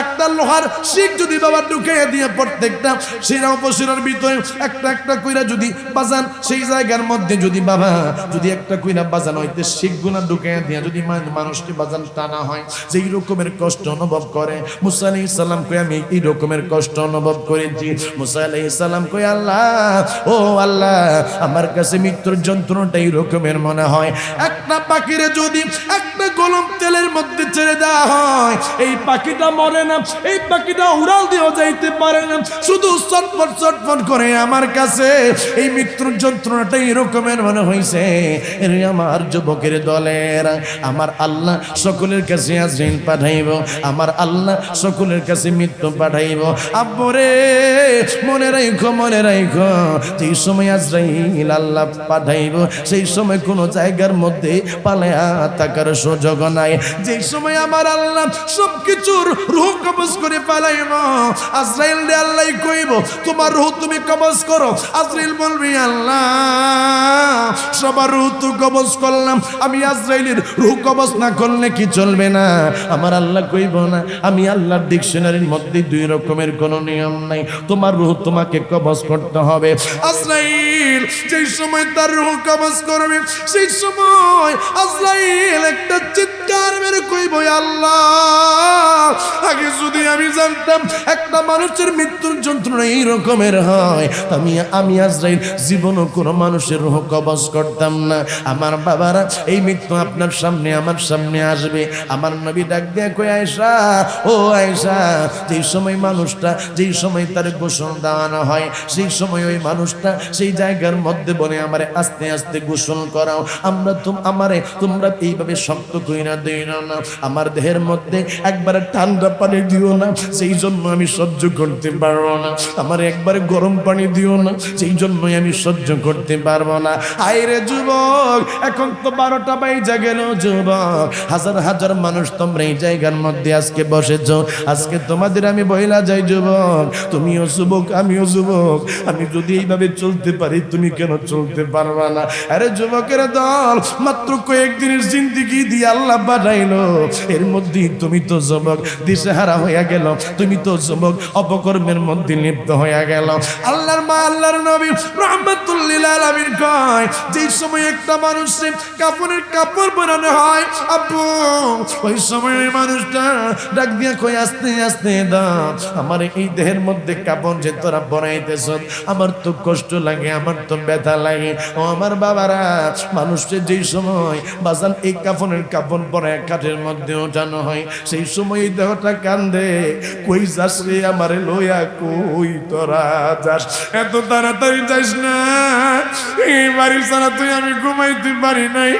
একটা লোহার শিক যদি বাবা ঢুকাইয়া দিয়ে প্রত্যেকটা শিরা উপশিরার ভিতরে একটা একটা কইরা যদি বাজান, সেই জায়গার মধ্যে যদি বাবা যদি একটা কইরা বাজান হইতে শিকগুনা ঢুকাইয়া দিয়া যদি মানুষকে বাজান টানা হয়, যেই রকমের কষ্ট অনুভব করে। মুসা আলাইহিস সালাম কই, আমি এই রকমের কষ্ট অনুভব করেছি। মুসা আলাইহিস সালাম কই, আল্লাহ ও আল্লাহ, আমার কাছে মৃত্যুর যন্ত্রণাটা এই রকমের মনে হয়। একটা পাখিরে যদি একটা গরম তেলের মধ্যে ছেড়ে দেওয়া হয়, এই পাখিটা মরে না, এই পাখিটা উড়াল দিয়েও যাইতে পারে না, শুধু চটপট চটপট করে। আমার কাছে এই মৃত্যুর যন্ত্রণাটা এরকমের মনে হয়েছে। আমার যুবকের দলের আমার আল্লাহ সকলের কাছে আজরাইল পাঠাইব, আমার আল্লাহ সকলের কাছে মৃত্যু পাঠাইব। আব্বরে মনে রাখো, মনে রাখো, যেই সময় আজরাইল আল্লাহ পাঠাইব, সেই সময় কোনো জায়গার মধ্যে পালায়া থাকার সুযোগ নাই। যেই সময় আমার আল্লাহ সবকিছুর রূহ কবজ করে পালাইব, আজরাইল রে আল্লাহ কইব, তোমার রূহ তুমি কবজ করো। আজরাইল বলবি, আল্লাহ সবার রূহ তো কবজ করলাম, আমি আজরাইলের রূহ কবজ না করলে কি চলবে না? আমার আল্লাহ কইব না, আমি আল্লাহর ডিকশনারির মধ্যে দুই রকমের কোনো নিয়ম নাই, তোমার রূহ তোমাকে কবজ করতে হবে। আজরাইল যেই সময় তার রূহ কবজ করবে, সেই সময় আজরাইল একটা চিৎকার মেরে কইব, আল্লাহ আগে যদি আমি জানতাম একটা মানুষের মৃত্যুর যন্ত্রণা এই রকমের হয়, আমি আজরাইল জীবনও কোনো মানুষের রূহ কবজ করতাম না। আমার বাবারা, এই মৃত্যু আপনার সামনে আমার সামনে আসবে। আমার নবী ডাক দিয়ে কই, আয়েশা ও আয়েশা, যেই সময় মানুষটা, যেই সময় তার গোসল দেওয়ানো হয়, সেই সময় ওই মানুষটা সেই জায়গার মধ্যে বলে, আমারে আস্তে আস্তে গোসল করাও, তোমরা এইভাবে শক্ত কইরা দিও না, আমার দেহের মধ্যে একবারে ঠান্ডা পানি দিও না, সেই জন্য আমি সহ্য করতে পারবো না। আমার একবারে গরম পানি দিও না, সেই জন্যই আমি সহ্য করতে পারবো না। আইরে যুবক, এখন তো 12টা বাইজা গেল যুবক, হাজার হাজার মানুষ তোমরা এই জায়গার মধ্যে আজকে বসেছ। আজকে তোমাদের আমি বইলা যাই যুবক, তুমিও যুবক আমিও যুবক, আমি যদি এইভাবে চলতে পারি তুমি কেন চলতে পারবা না? আরে যুবকের দল, মাত্র কয়েকদিনের জিন্দেগি দিয়ে আল্লাহ বানাইলো, এর মধ্যে তুমি তো যুবক দিশেহারা হইয়া গেল, তুমি তো যুবক অপকর্মের মধ্যে লিপ্ত হইয়া গেল। আল্লাহর মা আল্লাহর নবী রাহমাতুল লিল আলামিন কয়, যেই সময় একটা মানুষের কাপড়ের কাপড় পরানো হয়, আপু ওই সময় ওই মানুষটা ডাক দিয়া কই, আস্তে আস্তে দাও, আমার এই দেহের মধ্যে কাপড় যে তোরা পরাইতেছ, আমার তো কষ্ট লাগে, আমার তো ব্যথা লাগে। ও আমার বাবারা, মানুষের যেই সময় বাজান এই কাপড়ের কাপড় পরায় কাঠের মধ্যে ওঠানো হয়, সেই সময় এই দেহটা কান্দে, কই যাস রে আমারে লইয়া, কই তোরা যাস, এত তাড়াতাড়ি যাস না, এই বাড়ি ছাড়া তুই আমি ঘুমাইতে পারি নাই,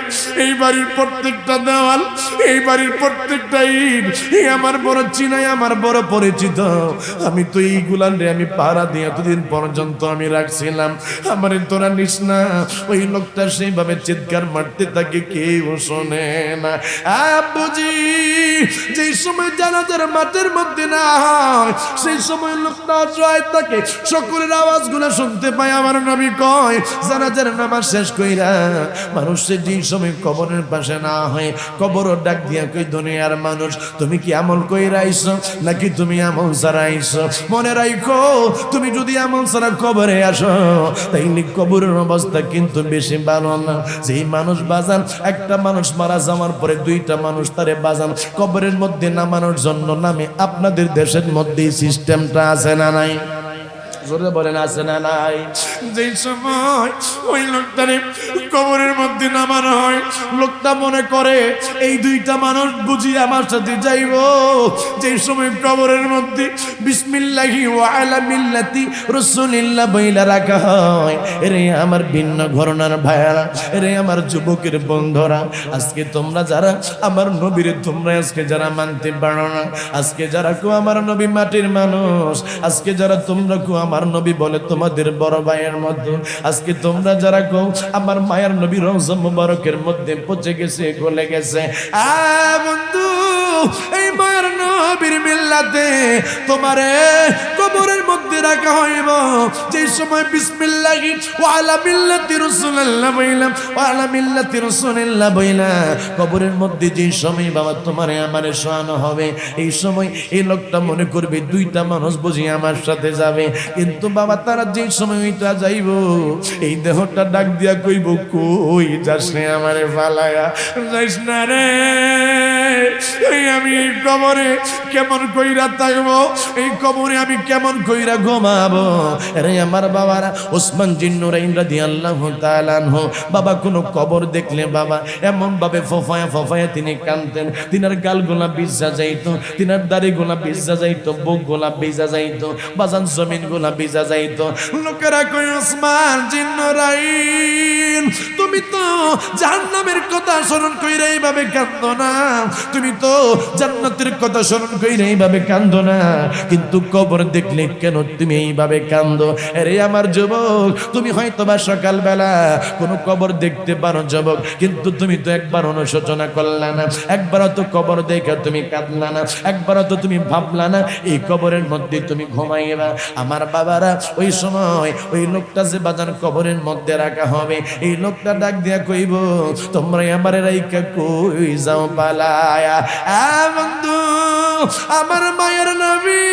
এই বাড়ির প্রত্যেকটা দেওয়াল, এই বাড়ির প্রত্যেকটা ইট আমার বড় চিনাই, আমার বড় পরিচিত, আমি তো এইগুলান রে আমি পাহারা দিয়ে এতদিন পর্যন্ত আমি রাখছিলাম, আমার তোরা নিস না। ওই লোকটা সেইভাবে চিৎকার মারতে থাকে, কেউ শোনে না। বুঝি যেই সময় জানাজার মাঠের মধ্যে না হয়, সেই সময় লোকটা অসহায় থাকে, সকলের আওয়াজগুলো শুনতে পায়। আমার নবী কয়, জানাজার নামাজ শেষ কইরা মানুষের যেই সময় সময় কবরের পাশে না হয় কবরও ডাক দিয়া কই দুনিয়ার মানুষ তুমি কি আমল কইরা আইছো নাকি তুমি আমল ছাড়া আইছো মনে রাখো তুমি যদি আমল ছাড়া কবরে আসো তাইলে কবরের অবস্থা কিন্তু বেশি ভালো না যেই মানুষ বাজান একটা মানুষ মারা যাওয়ার পরে দুইটা মানুষ তারে বাজান কবরের মধ্যে নামানোর জন্য নামে আপনাদের দেশের মধ্যে সিস্টেমটা আছে না নাই জোরে বলেন আছে না নাই যেই সময় ওই লোকটারে কবরের মধ্যে নামানো হয় লোকটা মনে করে এই দুইটা মানুষ বুঝি আমার সাথে যাইব যেই সময় কবরের মধ্যে বিসমিল্লাহি ওয়া আলা মিল্লাতি রাসূলিল্লাহ বইলা রাখা হয় এরে আমার ভিন্ন ঘরনার ভাইরা এরে আমার যুবকের বন্ধুরা আজকে তোমরা যারা আমার নবীরে তোমরা আজকে যারা মানতে পারো না আজকে যারা কো আমার নবী মাটির মানুষ আজকে যারা তোমরা কো আমার নবী বলে তোমাদের বড় ভাইয়ের মধ্যে আজকে তোমরা যারা কও আমার মায়ের নবী রওজা মুবারকের মধ্যে পচে গেছে গলে গেছে বন্ধু এই মায়ের নবীর মিল্লাতে তোমারে কবরের মধ্যে রাখা হইব যে সময় বিসমিল্লাহি ওয়া আলা মিল্লাতি রাসূলিল্লাহ বইলা ওয়া আলা মিল্লাতি রাসূলিল্লাহ বইলা কবরের মধ্যে যে সময় বাবা তোমারে আমারে শোয়ানো হবে এই সময় এই লোকটা মনে করবে দুইটা মানুষ বুঝি আমার সাথে যাবে কিন্তু বাবা তারা যে সময় ওইটা যাইব এই দেহটা ডাক দিয়া কইব কই যাস রে আমারে ফালায়া যাইস না রে আমি এই কবরে কেমন কইরা থাকবো এই কবরে আমি কেমন কইরা ঘুমাবো আরে আমার বাবারা ওসমান জিন্নুরাইন রাদিয়াল্লাহু তাআলা আনহু বাবা কোন কবর দেখলে বাবা এমন ভাবে ফফায়া ফফায়া তিনি কাঁদতেন তিনার গালগুলা ভিজা যাইতো তিনার দাড়িগুলা ভিজা যাইতো বুকগুলা ভিজা যাইতো বাজান জমিনগুলা ভিজা যাইতো লোকেরা কই ওসমান জিন্নুরাইন তুমি তো জাহান্নামের কথা স্মরণ কইরা এইভাবে কাঁদো না তুমি তো জান্নাতের কথা স্মরণ কইরা এইভাবে কাঁদো না কিন্তু কবর দেখলে কেন তুমি এইভাবে কাঁদো আরে আমার যুবক তুমি হয়তো বা সকালবেলা কোনো কবর দেখতে পারো যুবক কিন্তু তুমি তো একবার অনুশোচনা করলা না একবারও তো কবর দেখে তুমি কাঁদলা না একবারও তো তুমি ভাবলা না এই কবরের মধ্যে তুমি ঘুমাইবা আমার বাবারা ওই সময় ওই লোকটা যে বাজান কবরের মধ্যে রাখা হবে এই লোকটা ডাক দিয়া কইব তোমরা আমারে রাইখা কই যাও পালায়া বন্ধু আমার মায়ের নবী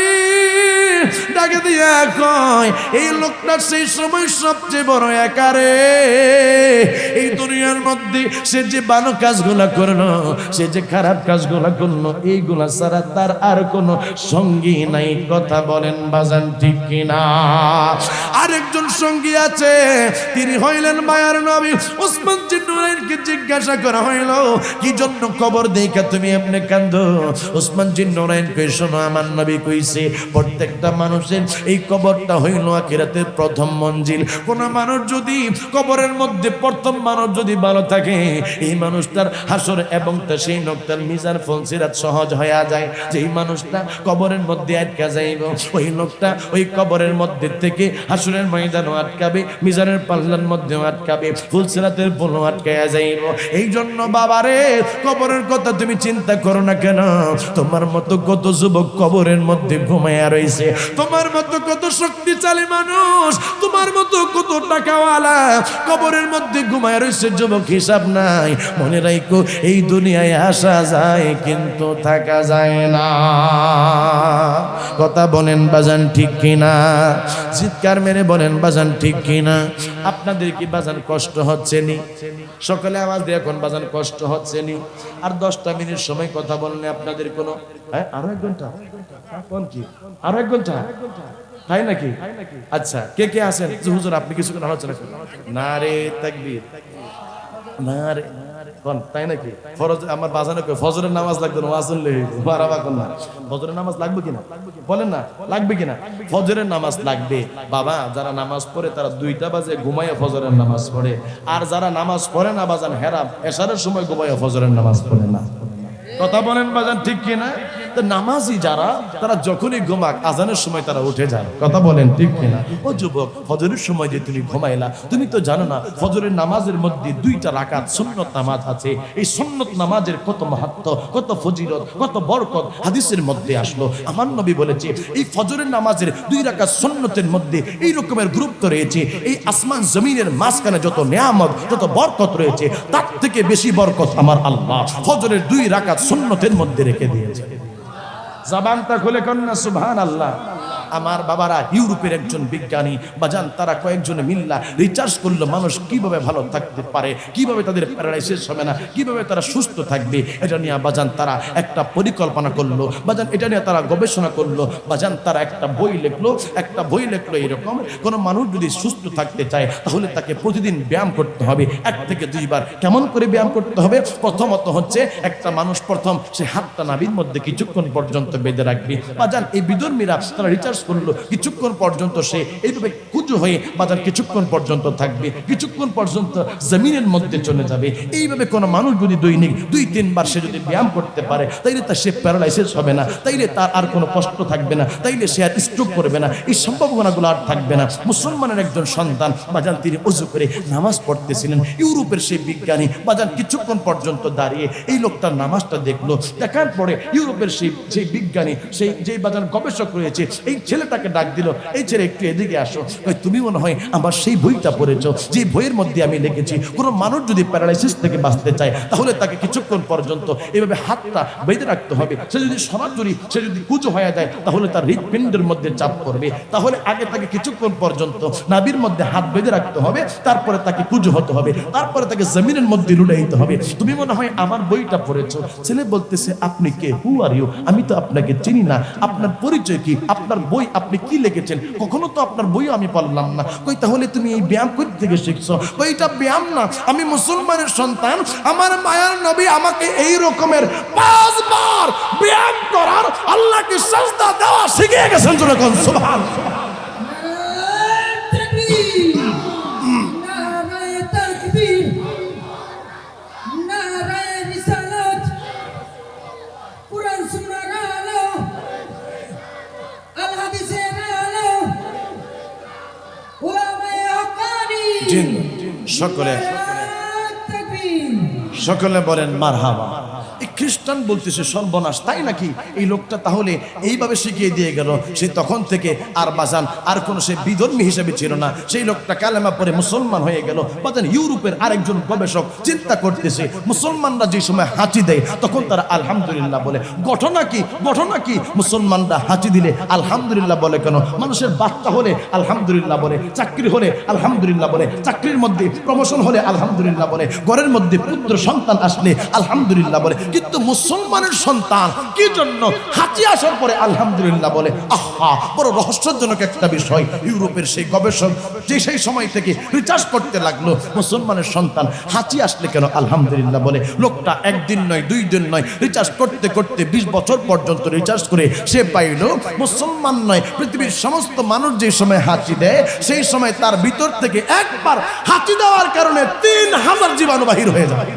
ডাকে দিয়া কয় এই লোকটা সেই সময় সবচেয়ে বড় একারে এই দুনিয়ার মধ্যে সে যে ভালো কাজগুলা করলো সে যে খারাপ কাজগুলা করলো এইগুলা ছাড়া তার আর কোনো সঙ্গী নাই কথা বলেন বাজান ঠিক কিনা আরেকজন সঙ্গী আছে তিনি হইলেন মায়ার নবী ওসমান জিন্নুরাইনকে জিজ্ঞাসা করা হইল কি জন্য কবর দেখা তুমি এমনি কান্দো ওসমান জিন্নুরাইন কই শোনো আমার নবী কইছে প্রত্যেকটা মানুষের এই কবরটা হইল আখিরাতের প্রথম মঞ্জিল কোন মানুষ যদি কবরের মধ্যে প্রথম মানুষ যদি ভালো থাকে এই মানুষটার হাসর এবং তার সেই লোকটার মিজান ফলসিরাত সহজ হয়ে যায় যেই মানুষটা কবরের মধ্যে আটকা যাইব ওই লোকটা ওই কবরের মধ্যে থেকে হাসরের ময়দানও আটকাবে মিজানের পাল্লার মধ্যেও আটকাবে ফুলসিরাতের পোলও আটকায়া যাইব এই জন্য বাবারে কবরের কথা তুমি চিন্তা করো না কেন তোমার মতো কত যুবক কবরের মধ্যে ঘুমায়া রইছে তোমার মতো কত শক্তিশালী মানুষ তোমার মতো কত টাকাওয়ালা কবরের মধ্যে ঘুমায়া রইছে যুবক হিসাব নাই মনে রাখো এই দুনিয়ায় আসা যায় কিন্তু থাকা যায় না কথা বলেন বাজান ঠিক কিনা চিৎকার মেরে বলেন বাজান ঠিক কিনা আপনাদের কি বাজান কষ্ট হচ্ছে নি সকালে আওয়াজ দিয়ে এখন বাজান কষ্ট হচ্ছে নি আর 10টা মিনিট সময় কথা বললে আপনাদের কোনো আরো 1 ঘন্টা কোন কি আরো 1 ঘন্টা তাই নাকি আচ্ছা কে কে আছেন হুজুর আপনি কিছু আলোচনা করুন নারে তাকবীর নারে কোন তাই নাকি ফরজ আমার বাজানে কই ফজরের নামাজ লাগবে না ওয়াজ শুনলে মারাবা কোন না ফজরের নামাজ লাগবে কিনা বলেন না লাগবে কিনা ফজরের নামাজ লাগবে বাবা যারা নামাজ পড়ে তারা 2টা বাজে ঘুমায় ফজরের নামাজ পড়ে আর যারা নামাজ পড়ে না বাজান হেরাম এশারের সময় ঘুমায় ফজরের নামাজ পড়ে না কথা বলেন বাজান ঠিক কিনা তো নামাজি যারা তারা যখনই ঘুমাক আজানের সময় তারা উঠে যায়। কথা বলেন ঠিক কিনা? ও যুবক, ফজরের সময় যে তুমি ঘুমাইলা, তুমি তো জানো না ফজরের নামাজের মধ্যে 2টা রাকাত সুন্নত নামাজ আছে। এই সুন্নত নামাজের কত মাহাত্ম্য, কত ফজিলত, কত বরকত হাদিসের মধ্যে আসলো। আমার নবী বলেছে এই ফজরের নামাজের 2 রাকাত সুন্নতের মধ্যে এই রকমের গুরুত্ব রয়েছে, এই আসমান জমিনের মাঝখানে যত নিয়ামত, যত বরকত রয়েছে, তার থেকে বেশি বরকত আমার আল্লাহ ফজরের 2 রাকাত সুন্নতের মধ্যে রেখে দিয়েছে। জবানটা খুলে কন্যা সুবহানাল্লাহ। আমার বাবারা, ইউরোপের একজন বিজ্ঞানী বাজান, তারা কয়েকজনে মিল্লা রিসার্চ করলো মানুষ কিভাবে ভালো থাকতে পারে, কিভাবে তাদের প্যারালাইসিস হবে না, কিভাবে তারা সুস্থ থাকবে। এটা নিয়ে বাজান তারা একটা পরিকল্পনা করলো বাজান, এটা নিয়ে তারা গবেষণা করলো বাজান। তারা একটা বই লিখলো এরকম, কোনো মানুষ যদি সুস্থ থাকতে চায় তাহলে তাকে প্রতিদিন ব্যায়াম করতে হবে 1 থেকে 2 বার। কেমন করে ব্যায়াম করতে হবে? প্রথমত হচ্ছে একটা মানুষ প্রথম সে হাতটা নাভির মধ্যে কিছুক্ষণ পর্যন্ত বেঁধে রাখবে বাজান। এই বিধর্মীরা তারা রিসার্চ করলো কিছুক্ষণ পর্যন্ত সে এইভাবে কুজু হয়ে বাজার কিছুক্ষণ পর্যন্ত থাকবে, কিছুক্ষণ পর্যন্ত জমিনের মধ্যে চলে যাবে। এইভাবে কোনো মানুষ যদি দৈনিক 2-3 বার সে যদি ব্যায়াম করতে পারে তাইলে তার সে প্যারালাইসিস হবে না, তাইলে তার আর কোনো কষ্ট থাকবে না, তাইলে সে আর স্ট্রোক করবে না, এই সম্ভাবনাগুলো আর থাকবে না। মুসলমানের একজন সন্তান বাজান তিনি ওযু করে নামাজ পড়তেছিলেন। ইউরোপের সেই বিজ্ঞানী বাজান কিছুক্ষণ পর্যন্ত দাঁড়িয়ে এই লোকটার নামাজটা দেখলো। দেখার পরে ইউরোপের সেই বিজ্ঞানী, সেই যে বাজান গবেষক রয়েছে, এই ছেলেটাকে ডাক দিল, এই ছেলে একটু এদিকে আসো। তুমি মনে হয় আমার সেই বইটা পড়েছো, যে বইয়ের মধ্যে আমি লিখেছি কোনো মানুষ যদি প্যারালাইসিস থেকে বাঁচতে চায় তাহলে তাকে কিছুক্ষণ পর্যন্ত এভাবে হাতটা বেঁধে রাখতে হবে। সে যদি সরাসরি সে যদি কুজো হয়ে যায় তাহলে তার হৃৎপিণ্ডের মধ্যে চাপ পড়বে। তাহলে আগে তাকে কিছুক্ষণ পর্যন্ত নাভির মধ্যে হাত বেঁধে রাখতে হবে, তারপরে তাকে কুজো হতে হবে, তারপরে তাকে জমিনের মধ্যে লুটাইতে হবে। তুমি মনে হয় আমার বইটা পড়েছো। ছেলে বলতেছে আপনি কে? হু আর ইউ? আমি তো আপনাকে চিনি না, আপনার পরিচয় কি? আপনার বই আপনি কি লিখেছেন? কখনো তো আপনার বইও আমি পড়লাম না। কই তাহলে তুমি এই ব্যায়াম কই থেকে শিখছো? কই এটা ব্যায়াম না, আমি মুসলমানের সন্তান, আমার মায়ার নবী আমাকে এই রকমের 5 বার ব্যায়াম করার, আল্লাহকে সাজদা দেওয়া শিখিয়ে গেছেন। যখন সুবহানাল্লাহ। নারায়ে তাকবীর, নারায়ে রিসালাত, কুরআন সুন্নাহর আলো, আল হাদিসের আলো, উলামায়ে হক্কানি। জিন সকলে সকলে বলেন মারহাবা। এই খ্রিস্টান বলতেছে সর্বনাশ, তাই নাকি? এই লোকটা তাহলে এইভাবে শিখিয়ে দিয়ে গেল। সে তখন থেকে আর বাজান আর কোনো সে বিধর্মী হিসেবে ছিল না। সেই লোকটা কালেমা পড়ে মুসলমান হয়ে গেল। বাজান ইউরোপের আরেকজন গবেষক চিন্তা করতেছে মুসলমানরা যে সময় হাঁচি দেয় তখন তারা আলহামদুলিল্লাহ বলে। ঘটনা কি? মুসলমানরা হাঁচি দিলে আলহামদুলিল্লাহ বলে কেন? মানুষের বাচ্চা হলে আলহামদুলিল্লাহ বলে, চাকরি হলে আলহামদুলিল্লাহ বলে, চাকরির মধ্যে প্রমোশন হলে আলহামদুলিল্লাহ বলে, ঘরের মধ্যে পুত্র সন্তান আসলে আলহামদুলিল্লাহ বলে। কিন্তু মুসলমানের সন্তান কি জন্য হাঁচি আসার পরে আলহামদুলিল্লাহ বলে? আহা, বড় রহস্যজনক একটা বিষয়। ইউরোপের সেই গবেষক যে সেই সময় থেকে রিসার্চ করতে লাগলো মুসলমানের সন্তান হাঁচি আসলে কেন আলহামদুলিল্লাহ বলে। লোকটা 1 দিন নয় 2 দিন নয় রিসার্চ করতে করতে 20 বছর পর্যন্ত রিসার্চ করে সে পাইল মুসলমান নয় পৃথিবীর সমস্ত মানুষ যে সময় হাঁচি দেয় সেই সময় তার ভিতর থেকে একবার হাঁচি দেওয়ার কারণে 3000 জীবাণু বাহির হয়ে যায়।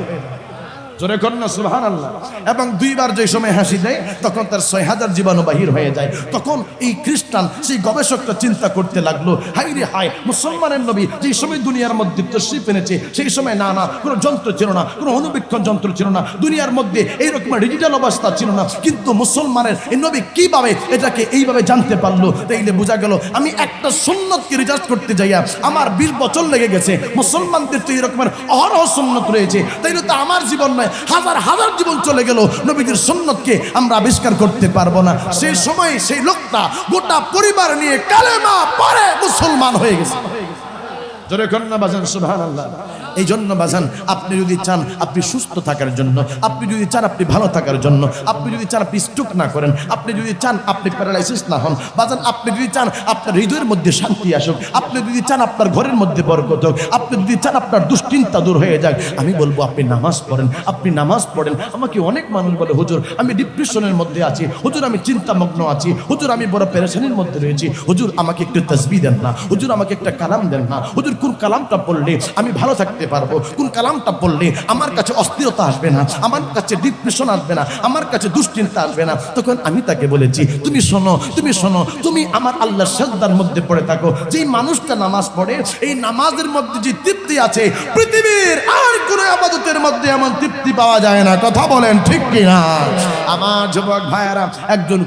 জোরে কন্যা সুবহানাল্লাহ। এবং 2 বার যে সময় হাসি দেয় তখন তার 6000 জীবাণু বাহির হয়ে যায়। তখন এই খ্রিস্টান সেই গবেষকটা চিন্তা করতে লাগলো, হাই রে হাই, মুসলমানের নবী যে সময় দুনিয়ার মধ্যে তশরিফ এনেছে সেই সময় না কোনো যন্ত্র ছিল না, কোনো অনুবীক্ষণ যন্ত্র ছিল না, দুনিয়ার মধ্যে এইরকম ডিজিটাল অবস্থা ছিল না। কিন্তু মুসলমানের এই নবী কিভাবে এটাকে এইভাবে জানতে পারলো? তাইলে বোঝা গেল আমি একটা সুন্নতকে রিসার্চ করতে যাইয়া আমার 20 বছর লেগে গেছে। মুসলমানদের তো এরকমের অহরহ সুন্নত রয়েছে, তাইলে তো আমার জীবন নয় হাজার হাজার জীবন চলে গেল, নবীদের সুন্নতকে আমরা আবিষ্কার করতে পারবো না। সেই সময় সেই লোকটা গোটা পরিবার নিয়ে কালেমা পড়ে মুসলমান হয়ে গেছে। জোরে কন্যা বাজান সুবহানাল্লাহ। এই জন্য বাজান আপনি যদি চান আপনি সুস্থ থাকার জন্য, আপনি যদি চান আপনি ভালো থাকার জন্য, আপনি যদি চান আপনি স্ট্রোক না করেন, আপনি যদি চান আপনি প্যারালাইসিস না হন, বাজান আপনি যদি চান আপনার হৃদয়ের মধ্যে শান্তি আসুক, আপনি যদি চান আপনার ঘরের মধ্যে বরকত হোক, আপনি যদি চান আপনার দুশ্চিন্তা দূর হয়ে যাক, আমি বলবো আপনি নামাজ পড়েন, আপনি নামাজ পড়েন। আমাকে অনেক মানুষ বলে হুজুর আমি ডিপ্রেশনের মধ্যে আছি, হুজুর আমি চিন্তামগ্ন আছি, হুজুর আমি বড় পেরেশানির মধ্যে রয়েছি, হুজুর আমাকে একটু তাসবিহ দেন না, হুজুর আমাকে একটা কালাম দেন না, হুজুর কোন কালামটা পড়লে আমি ভালো থাকতে পারবো, কোন কালামটা পড়লে আমার কাছে অস্থিরতা আসবে না, আমার কাছে ডিপ্রেশন আসবে না, আমার কাছে দুশ্চিন্তা আসবে না। তখন আমি তাকে বলেছি, তুমি শোনো, তুমি শোনো, তুমি আমার আল্লাহর সাজদার মধ্যে পড়ে থাকো। যেই মানুষটা নামাজ পড়ে, এই নামাজের মধ্যে যে তৃপ্তি আছে, পৃথিবীর আর কোনো ইবাদতের মধ্যে এমন তৃপ্তি পাওয়া যায় না। কথা বলেন ঠিক কি না? আমার যুবক ভাইয়ারা, একজন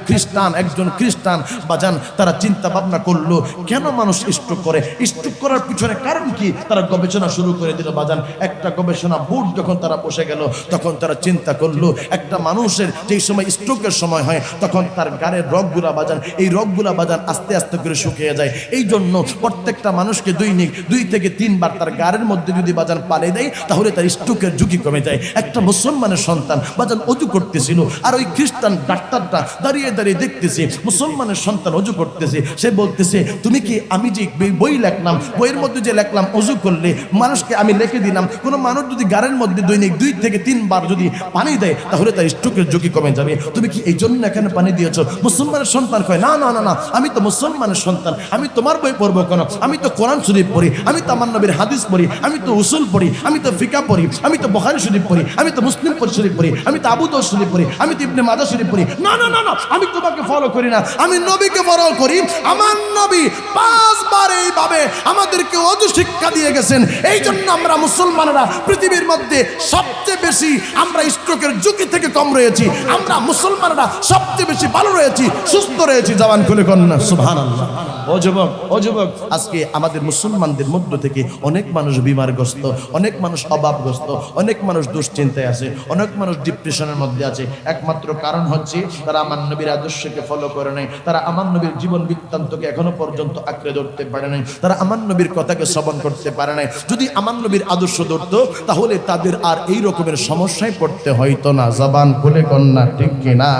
খ্রিস্টান বাজান, তারা চিন্তা ভাবনা করলো কেন মানুষ স্ট্রোক করে, স্ট্রোক করার পিছনে কারণ কি, তারা গবেষণা শুরু করে দিল বাজান। একটা গবেষণা বোর্ড যখন তারা বসে গেল, তখন তারা চিন্তা করলো একটা মানুষের যেই সময় স্ট্রোকের সময় হয়, তখন তার গাড়ের রগগুলা বাজান, এই রগগুলা বাজান আস্তে আস্তে করে শুকিয়ে যায়। এই জন্য প্রত্যেকটা মানুষকে দৈনিক 2 থেকে 3 বার তার গাড়ের মধ্যে যদি বাজান পানি দেয়, তাহলে তার স্ট্রোকের ঝুঁকি কমে যায়। একটা মুসলমানের সন্তান বাজান অজু করতেছিল, আর ওই খ্রিস্টান ডাক্তারটা দাঁড়িয়ে দাঁড়িয়ে দেখতেছে মুসলমানের সন্তান অজু করতেছে। সে বলতেছে, তুমি কি, আমি যে বই লিখলাম, বইয়ের মধ্যে যে লিখলাম অজু করলে মানুষকে, আমি লিখে দিলাম কোনো মানুষ যদি গাড়ির মধ্যে দৈনিক 2 থেকে 3 বার যদি পানি দেয়, তাহলে তার স্ট্রোকের ঝুঁকি কমে যাবে। তুমি কি এই জন্য এখানে পানি দিয়েছো? মুসলমানের সন্তান কয়, না না না না, আমি তো মুসলমানের সন্তান, আমি তোমার বই পড়বো কেন? আমি তো কোরআন শরীফ পড়ি, আমি তো আমার নবীর হাদিস পড়ি, আমি তো উসুল পড়ি, আমি তো ফিকা পড়ি, আমি তো বুখারী শরীফ পড়ি, আমি তো মুসলিম শরীফ পড়ি, আমি তো আবু দাউদ শরীফ পড়ি, আমি তো ইবনে মাজাহ শরীফ পড়ি। না না না না, আমি তোমাকে ফলো করি না, আমি নবীকে ফলো করি। আমার নবী 5 বার এইভাবে আমাদেরকে অজু শিক্ষা দিয়ে গেছেন। এই জন্য আমরা মুসলমানরা পৃথিবীর মধ্যে সবচেয়ে বেশি আমরা স্ট্রোকের ঝুঁকি থেকে কম রয়েছি। আমরা মুসলমানরা সবচেয়ে বেশি ভালো রয়েছি, সুস্থ রয়েছি। জবান খুলে কন্যা সুবহানাল্লাহ। ও যুবক, আজকে আমাদের মুসলমানদের মধ্য থেকে অনেক মানুষ বিমারগ্রস্ত, অনেক মানুষ অভাবগ্রস্ত, অনেক মানুষ দুশ্চিন্তায় আছে, অনেক মানুষ ডিপ্রেশনের মধ্যে আছে। একমাত্র কারণ হচ্ছে তারা আমার নবীর আদর্শকে ফলো করে নাই, তারা আমার নবীর জীবন বৃত্তান্তকে এখনো পর্যন্ত আঁকড়ে ধরতে পারে নাই, তারা আমার নবীর কথাকে শ্রবণ করতে পারে নাই। যদি আমার নবীর আদর্শ ধরতো, তাহলে তাদের আর এই রকমের সমস্যায় পড়তে হইতো না। জবান খুলে কন্যা ঠিক কিনা?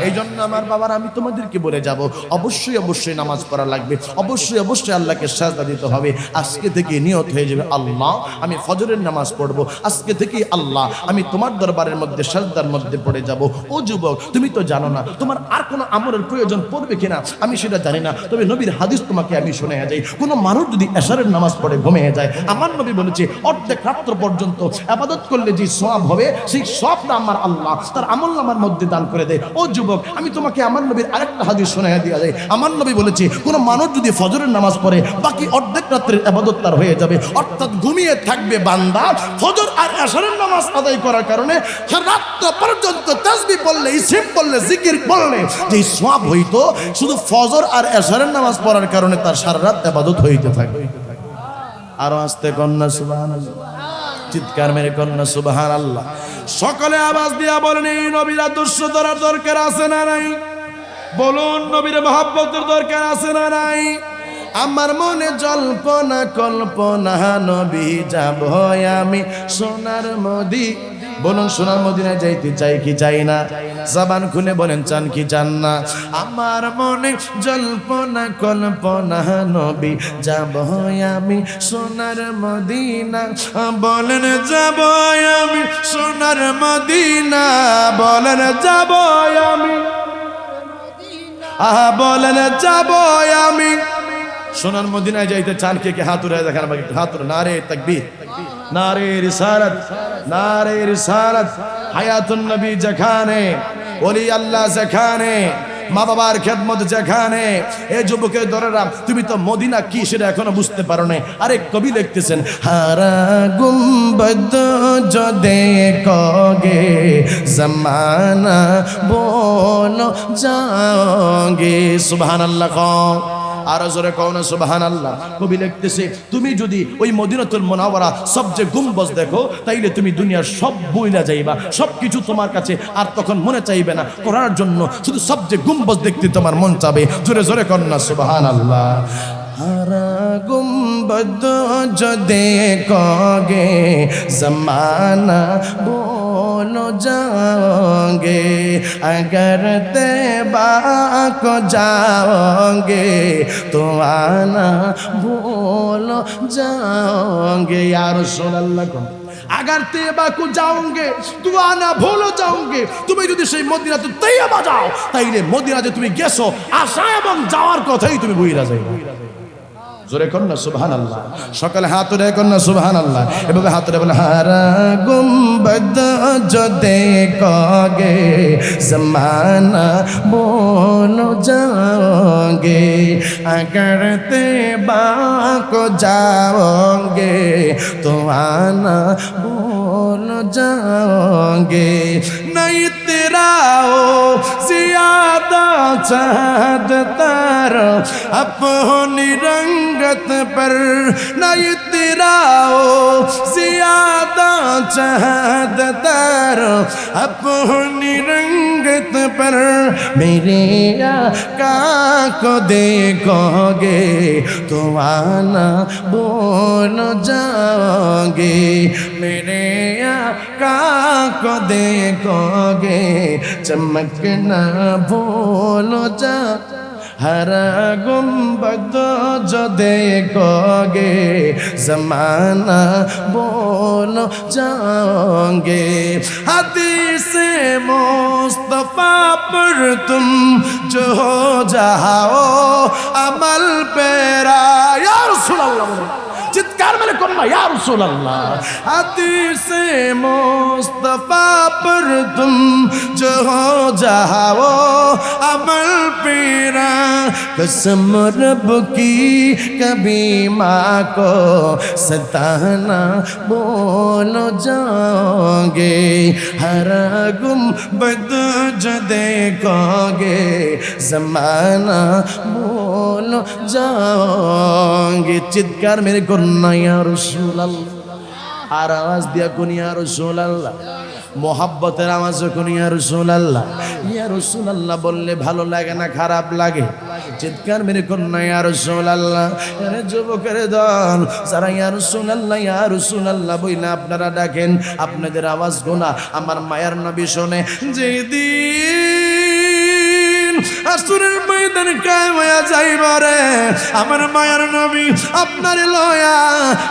এই জন্য আমার বাবার, আমি তোমাদেরকে বলে যাব, অবশ্যই নামাজ পড়া লাগবে, অবশ্যই আল্লাহকে সাজদা দিতে হবে। আজকে থেকে নিয়ত হয়ে যাবে, আল্লাহ আমি ফজরের নামাজ পড়বো, আজকে থেকে আল্লাহ আমি তোমার দরবারের মধ্যে সাজদার মধ্যে পড়ে যাব। ও যুবক, তুমি তো জানো না তোমার আর কোনো আমলের প্রয়োজন পড়বে কিনা, আমি সেটা জানি না, তবে নবীর হাদিস তোমাকে আমি শুনে যাই। কোনো মানুষ যদি এশারের নামাজ পড়ে ঘুমিয়ে যায়, আমার নবী বলেছে অর্ধেক রাত্র পর্যন্ত ইবাদত করলে যে সওয়াব হবে, সেই সওয়াবটা আমার আল্লাহ তার আমলনামার মধ্যে দান করে দেয়। ও যুবক, আমি তোমাকে আমার নবীর আরেকটা হাদিস শুনে দেওয়া যায়। আমার নবী বলেছে কোনো মানুষ যদি ফজরের নামাজ পড়ে, বাকি অর্ধেক রাত্রের ইবাদত তার হয়ে যাবে, অর্থাৎ ঘুমিয়ে থাকবে বান্দা। ফজর আর এশারের নামাজ আদায় করার কারণে রাত পর্যন্ত তাসবিহ পড়লে, ইসম পড়লে, জিকির পড়লে যে সওয়াব হইতো, শুধু ফজর আর এশারের নামাজ পড়ার কারণে তার সারা রাত ইবাদত হইতে থাকবে। আরো আস্তে কন্যা সুবহানাল্লাহ, চিৎকার মেরে কন্যা সুবহানাল্লাহ। সকলে আওয়াজ দিয়া বলেন, এই নবীর আদর্শ ধরার দরকার আছে না নাই? বলুন, নবীর মহব্বতের দরকার আছে না নাই? আমার মনে জল্পনা কল্পনা, নবী যাব আমি সোনার মদি। বলুন, সোনার মদিনায় যাইতে চাই কি চাই না? জবান খুলে বলেন, চান কি চান না? আমার মনে জল্পনা কল্পনা, নবী যাব আমি সোনার মদিনা। বলেন যাব আমি সোনার মদিনা, বলেন যাব আমি, বলেন যাব আমি সোনার মদিনায় যাইতে চান? কে কে হাত উঠায় দেখান আমাকে, হাত উঠান। নারে তাকবীর, নারে রিসালাত, নারে রিসালাত। হায়াতুন নবী যেখানে, ওলি আল্লাহ যেখানে, মা বাবার খেদমত যেখানে। এই যুবকের দরেরা, তুমি তো মদিনা কি সেটা এখনো বুঝতে পারো না। আরে কবি লিখতেছেন, হারা গুম্বদ जो देखोगे जमाना बोलो जाओगे। সুবহানাল্লাহ। আর জোরে কও না সুবহানাল্লাহ। কবি লিখতেছে, তুমি যদি ওই মদিনাতুল মুনাওয়ারা সবচেয়ে গুম্বজ দেখো, তাইলে তুমি দুনিয়ার সব বইলা যাইবা, সবকিছু তোমার কাছে আর তখন মনে চাইবে না করার জন্য, শুধু সবচেয়ে গুম্বজ দেখতে তোমার মন চাবে। জোরে জোরে কও না সুবহানাল্লাহ। हरा गुम्बद जो देखोगे जमाना बोलो जाओगे, अगर तैबा को जाओगे तो आना बोलो जाओगे। या रसूल अल्लाह को अगर तैबा को जाओगे तो आना भूलो जाओगे। তুমি যদি সেই মদিনাতে তৈয়বা যাও, তাইলে মদিনাতে তুমি গেছো, আসা এবং যাওয়ার কথাই তুমি ভুইলা যাইবা। জোরে কর না সুবহানাল্লাহ। সকালে হাত উঠে কর না সুবহানাল্লাহ। এভাবে হাত উঠে বলে হারা গুম্বদ जो देखोगे ज़माना भूल जाओगे अगर तैबा को जाओगे तो आना भूल जाओगे नहीं तेरा हो ज़्यादा चाँद तारा अपनी रंगत पर नहीं तेरा हो ज़्यादा चाँद तारा अपनी रंगत पर मेरे आका को देखोगे तो आना भूल जाओगे मेरे आका को देखोगे चमकना भूल जा हरा गुम्बद जो देखोगे ज़माना भूल जाओगे हदीस मुस्तफ़ा पर तुम जो हो जाओ अमल पेरा या रसूल अल्लाह चित्कार मेरे कौन या रसूल अल्लाह हदीस मुस्तफ़ा पर तुम जो हो जाओ अमल पेरा कसम रब की कभी माँ को सताना बोल जाओगे हरा गुम्बद जो देखोगे ज़माना बोल जाओगे चित्कार मेरे করনা ইয়া রাসূলুল্লাহ আর আওয়াজ দিয়া কোন ইয়া রাসূলুল্লাহ মোহাব্বতের আওয়াজ কোন ইয়া রাসূলুল্লাহ বললে ভালো লাগে না খারাপ লাগে চিৎকার মেরে করনা ইয়া রাসূলুল্লাহ আরে যুবকের দল যারা ইয়া রাসূলুল্লাহ বইলা আপনারা ডাকেন আপনাদের আওয়াজ গোনা আমার মায়ার নবী শুনে যেদিন আসরের ময়দানে কায়েম হয়ে যাইবারে আমার মায়ার নবী আপনার লয়া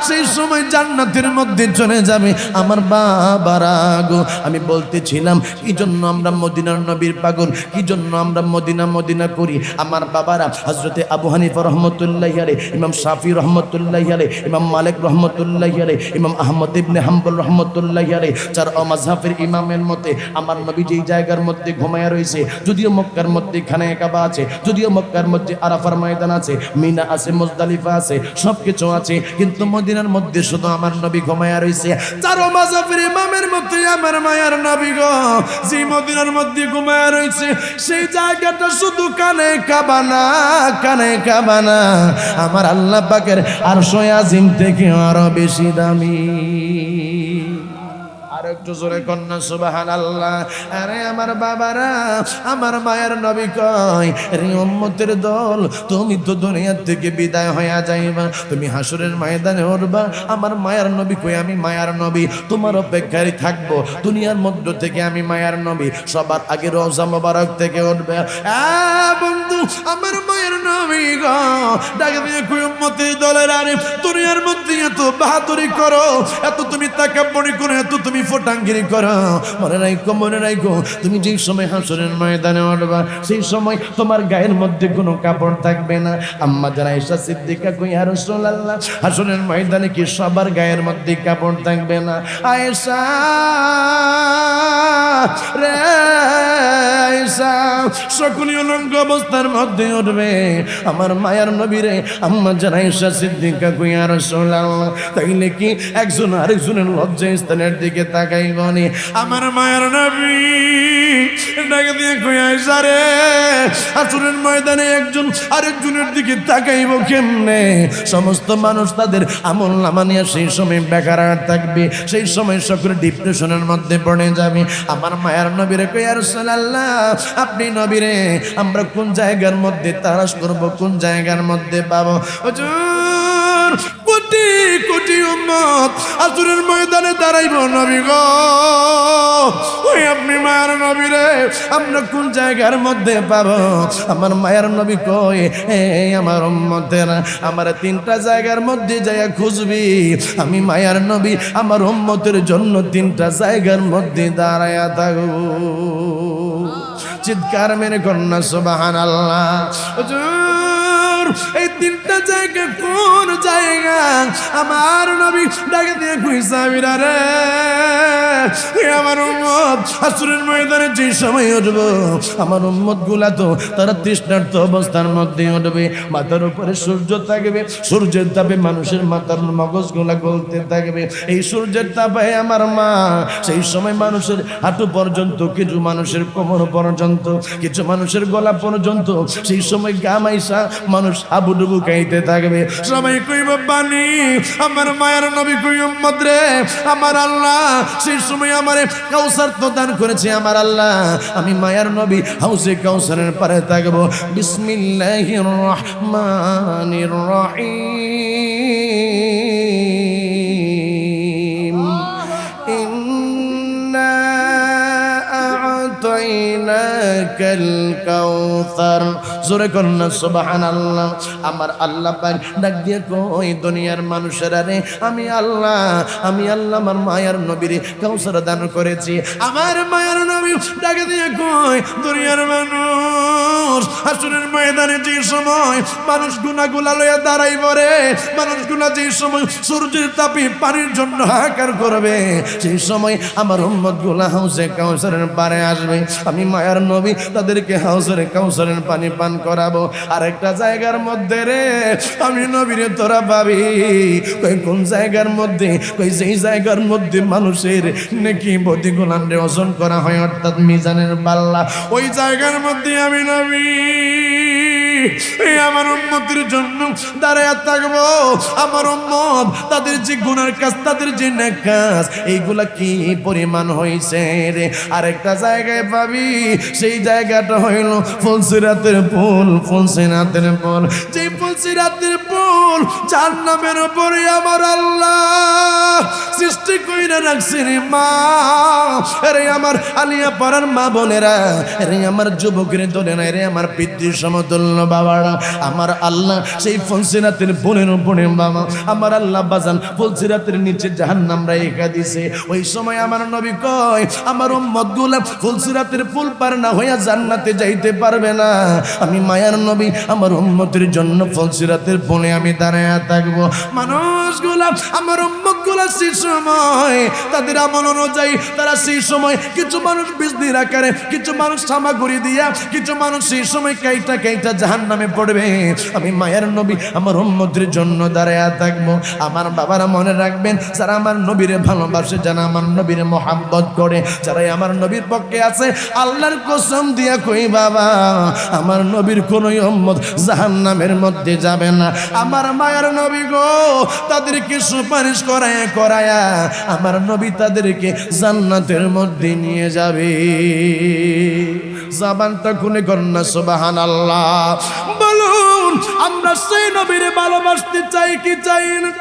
সেই সময় জান্নাতের মধ্যে চলে যাবে আমার বাবারা গো আমি বলতেছিলাম কি জন্য আমরা মদিনার নবীর পাগল কি জন্য আমরা মদিনা করি আমার বাবারা হযরতে আবু হানিফা রাহমাতুল্লাহি আলাইহি ইমাম শাফি রাহমাতুল্লাহি আলাইহি ইমাম মালিক রাহমাতুল্লাহি আলাইহি ইমাম আহমদ ইবনে হাম্বল রাহমাতুল্লাহি আলাইহি চার মাযহাবের ইমামের মতে আমার নবী যেই জায়গার মধ্যে ঘুমায়া রয়েছে যদিও মক্কার মধ্যে খানায়ে কাবা আছে যদিও মক্কার মধ্যে আরাফার ময়দান আছে মিনা আছে মুজদালিফা আছে সবকিছু আছে কিন্তু মদিনার মধ্যে শুধু আমার নবী ঘুমায়া রয়েছে চারো মাযহাবের ইমামের মতে আমার মায়ার নবী গো যে মদিনার মধ্যে ঘুমায়া রয়েছে সেই জায়গাটা শুধু কানে কাবা না আমার আল্লাহ পাকের আরশে আজিম থেকে আরো বেশি দামি আর একটু জোরে কন্যা সুবহানাল্লাহ আরে আমার বাবারা আমার মায়ের নবী কয় রে উম্মতের দল তুমি তো দুনিয়া থেকে বিদায় হয়ে যাইবা তুমি হাসরের ময়দানে উঠবা আমার মায়ের নবী কই আমি মায়ের নবী তোমার অপেক্ষায় থাকবো দুনিয়ার মধ্য থেকে আমি মায়ের নবী সবার আগে রওজা মোবারক থেকে উঠবে বন্ধু আমার মায়ের নবী গো ডাকে দিয়ে কই উম্মতের দলের আরে দুনিয়ার মধ্যে এত বাহাদুরি করো এত তুমি তাকাব্বুরি করো এত তুমি ফটাঙ্গিরি করো মনে রাখো তুমি যেই সময় হাসরের ময়দানে উঠবা সেই সময় তোমার গায়ের মধ্যে কোনো কাপড় থাকবে না আম্মা জান আয়েশা সিদ্দিকা কই ইয়া রাসূলুল্লাহ হাসরের ময়দানে কি সবার গায়ের মধ্যে কাপড় থাকবে না আয়েশা রে আয়েশা সকলি উলঙ্গ অবস্থার মধ্যে উঠবে আমার মায়ার নবী রে আম্মা জান আয়েশা সিদ্দিকা কই ইয়া রাসূলুল্লাহ তাইলে কি একজন আরেকজনের লজ্জা স্থানের দিকে তাকাইবনি আমার মায়ার নবী ডাকে দিয়ে কই আয়েশা রে হাসরের ময়দানে একজন আরেকজনের দিকে তাকাইব কেমনে সমস্ত মানুষ তাদের আমল নামা নিয়ে সেই সময় বেকার থাকবে সেই সময় সকলে ডিপ্রেশনের মধ্যে পড়ে যাবে আমার মায়ার নবীরে কই ইয়া রাসূলুল্লাহ আপনি নবীরে আমরা কোন জায়গার মধ্যে তালাশ করব কোন জায়গার মধ্যে পাবো হুজুর কোটি কোটি উম্মত হাসরের ময়দানে দাঁড়াইব নবী গো ওই আপনি মায়ার নবী রে আমরা কোন জায়গার মধ্যে পাবো আমার মায়ার নবী কই আমার উম্মতেরা আমার তিনটা জায়গার মধ্যে যাইয়া খুঁজবি আমি মায়ার নবী আমার উম্মতের জন্য তিনটা জায়গার মধ্যে দাঁড়ায়া থাকবো চিৎকার মেরে কন্যা সুবহানাল্লাহ হুজুর এই তিনটা জায়গা কোন আমার নবী ডাকে দিয়ে কই সাহাবীরা রে আমার উম্মত হাসরের ময়দানে যে সময় উঠবো আমার উম্মত গুলা তো তারা তৃষ্ণার্ত অবস্থার মধ্যে উঠবে মাথার উপরে সূর্য থাকবে সূর্যের তাপে মানুষের মাথার মগজ গুলা গলতে থাকবে এই সূর্যের তাপে আমার মা সেই সময় মানুষের হাঁটু পর্যন্ত কিছু মানুষের কোমর পর্যন্ত কিছু মানুষের গলা পর্যন্ত সেই সময় গামাইসা মানুষ হাবুডুবু খাইতে থাকবে সবাই কইব পানি আমার মায়ের নবী কই উম্মত রে আমার আল্লাহ সেই সময় আমারে কাউসার তো দান করেছে আমার আল্লাহ আমি মায়ের নবী হাউসে কাউসারের পারে থাকবো বিসমিল্লাহির রহমানির রহিম ইন্না আ'তাইনাকাল কাউসার জোরে করনা সুবহানাল্লাহ আমার আল্লাহ পাক ডাক দিয়ে কই দুনিয়ার মানুষেরা রে আমি আল্লাহ আমার মায়ের নবীরে কাউসার দান করেছি আমার মায়ের নবী ডাক দিয়ে কই দুনিয়ার মানুষ হাসরের ময়দানে যে সময় মানুষ গুনাহগুলা লইয়া দাঁড়াইব রে মানুষগুলা যে সময় সূর্যের তাপে পানির জন্য হাহাকার করবে সেই সময় আমার উম্মতগুলা হাউসে কাউসারের পারে আসবে আমি মায়ের নবী তাদেরকে হাউসের কাউসারের পানি পান করাবো আরেকটা জায়গার মধ্যে রে আমি নবীরে তোরা পাবি কই কোন জায়গার মধ্যে কই যেই জায়গার মধ্যে মানুষের নেকি বদিগুলানরে ওজন করা হয় অর্থাৎ মিজানের পাল্লা ওই জায়গার মধ্যে আমি নবী আমার উম্মতের জন্য দাঁড়ায় থাকবো আমার উম্মত তাদের যে গুনার কাজ তাদের যে নেক কাজ এইগুলা কি পরিমাণ হইছে রে আরেকটা জায়গায় পাবি সেই জায়গাটা হইল ফুলসিরাতের পুল ফুলসিরাতের পুল যে ফুলসিরাতের পুল জাহান্নামের উপরে আমার আল্লাহ সৃষ্টি কইরা রাখছে রে মা আরে আমার আলিয়া পাড়ার মা বোনেরা আরে আমার যুবকের দলে নাই রে আমার পিতৃ সমতুল্য বাবারা আমার আল্লাহ সেই ফুলসিরাতের পুলের উপরে বাবা আমার আল্লাহ বাজান ফুলসিরাতের নিচে জাহান্নাম রাইখা দিছে ওই সময় আমার নবী কয় আমার উম্মতগুলা ফুলসিরাতের পুল পার না হইয়া জান্নাতে যাইতে পারবে না আমি মায়ার নবী আমার উম্মতের জন্য ফুলসিরাতের পুলে আমি দাঁড়ায়া থাকবো মানুষগুলা আমার উম্মতগুলা সেই সময় তাদের আমল অনুযায়ী তারা সেই সময় কিছু মানুষ বিজলির আকারে কিছু মানুষ সামাগুড়ি দিয়া কিছু মানুষ সেই সময় কাইটা কাইটা জাহান্নামে পড়বে আমি মায়ের নবী আমার উম্মতের জন্য দাঁড়ায়া থাকবো আমার বাবারা মনে রাখবেন যারা আমার নবীরে ভালোবাসে যারা আমার নবীরে মহাব্বত করে যারা আমার নবীর পক্ষে আছে আল্লাহর কসম দিয়া কই বাবা আমার নবীর কোন উম্মত জাহান্নামের মধ্যে যাবে না আমার মায়ের নবী গো তাদেরকে সুপারিশ করায়া করায়া আমার নবী তাদেরকে জান্নাতের মধ্যে নিয়ে যাবে জবানটা খুলে কন্যা সুবহানাল্লাহ বলুন আমরা সেই নবীরে ভালোবাসতে চাই কি চাই না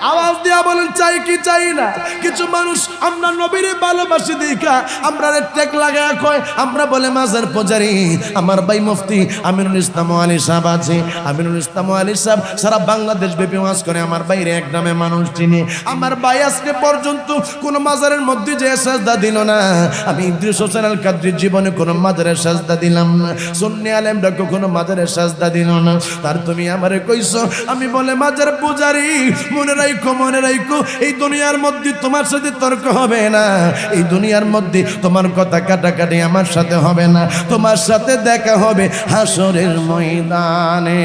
আওয়াজ দিয়া বলেন চাই কি চাই না কিছু মানুষ আমরা নবীরে ভালোবাসি দেখা আমরা ট্যাগ লাগায় কয় আমরা বলে মাজার পূজারি আমার ভাই মুফতি আমিনুল ইসলাম আলী সাহেব আছে আমিনুল ইসলাম আলী সাহেব সারা বাংলাদেশ ব্যাপী ওয়াজ করে আমার বাইরে এক নামে মানুষ চিনি আমার ভাই আজকে পর্যন্ত কোন মাজারের মধ্যে যে সাজদা দিল না আমি ইদ্রিস হোসেন আল কাদরির জীবনে কোন মাজারের সাজদা দিলাম না সুন্নি আলেমরা কখনো মাজারের সাজদা দিল না তার তুমি আমারে কইছো আমি বলে মাজার পূজারি মনে মনে রাখো এই দুনিয়ার মধ্যে তোমার সাথে তর্ক হবে না এই দুনিয়ার মধ্যে তোমার কথা কাটাকাটি আমার সাথে হবে না তোমার সাথে দেখা হবে হাসরের ময়দানে।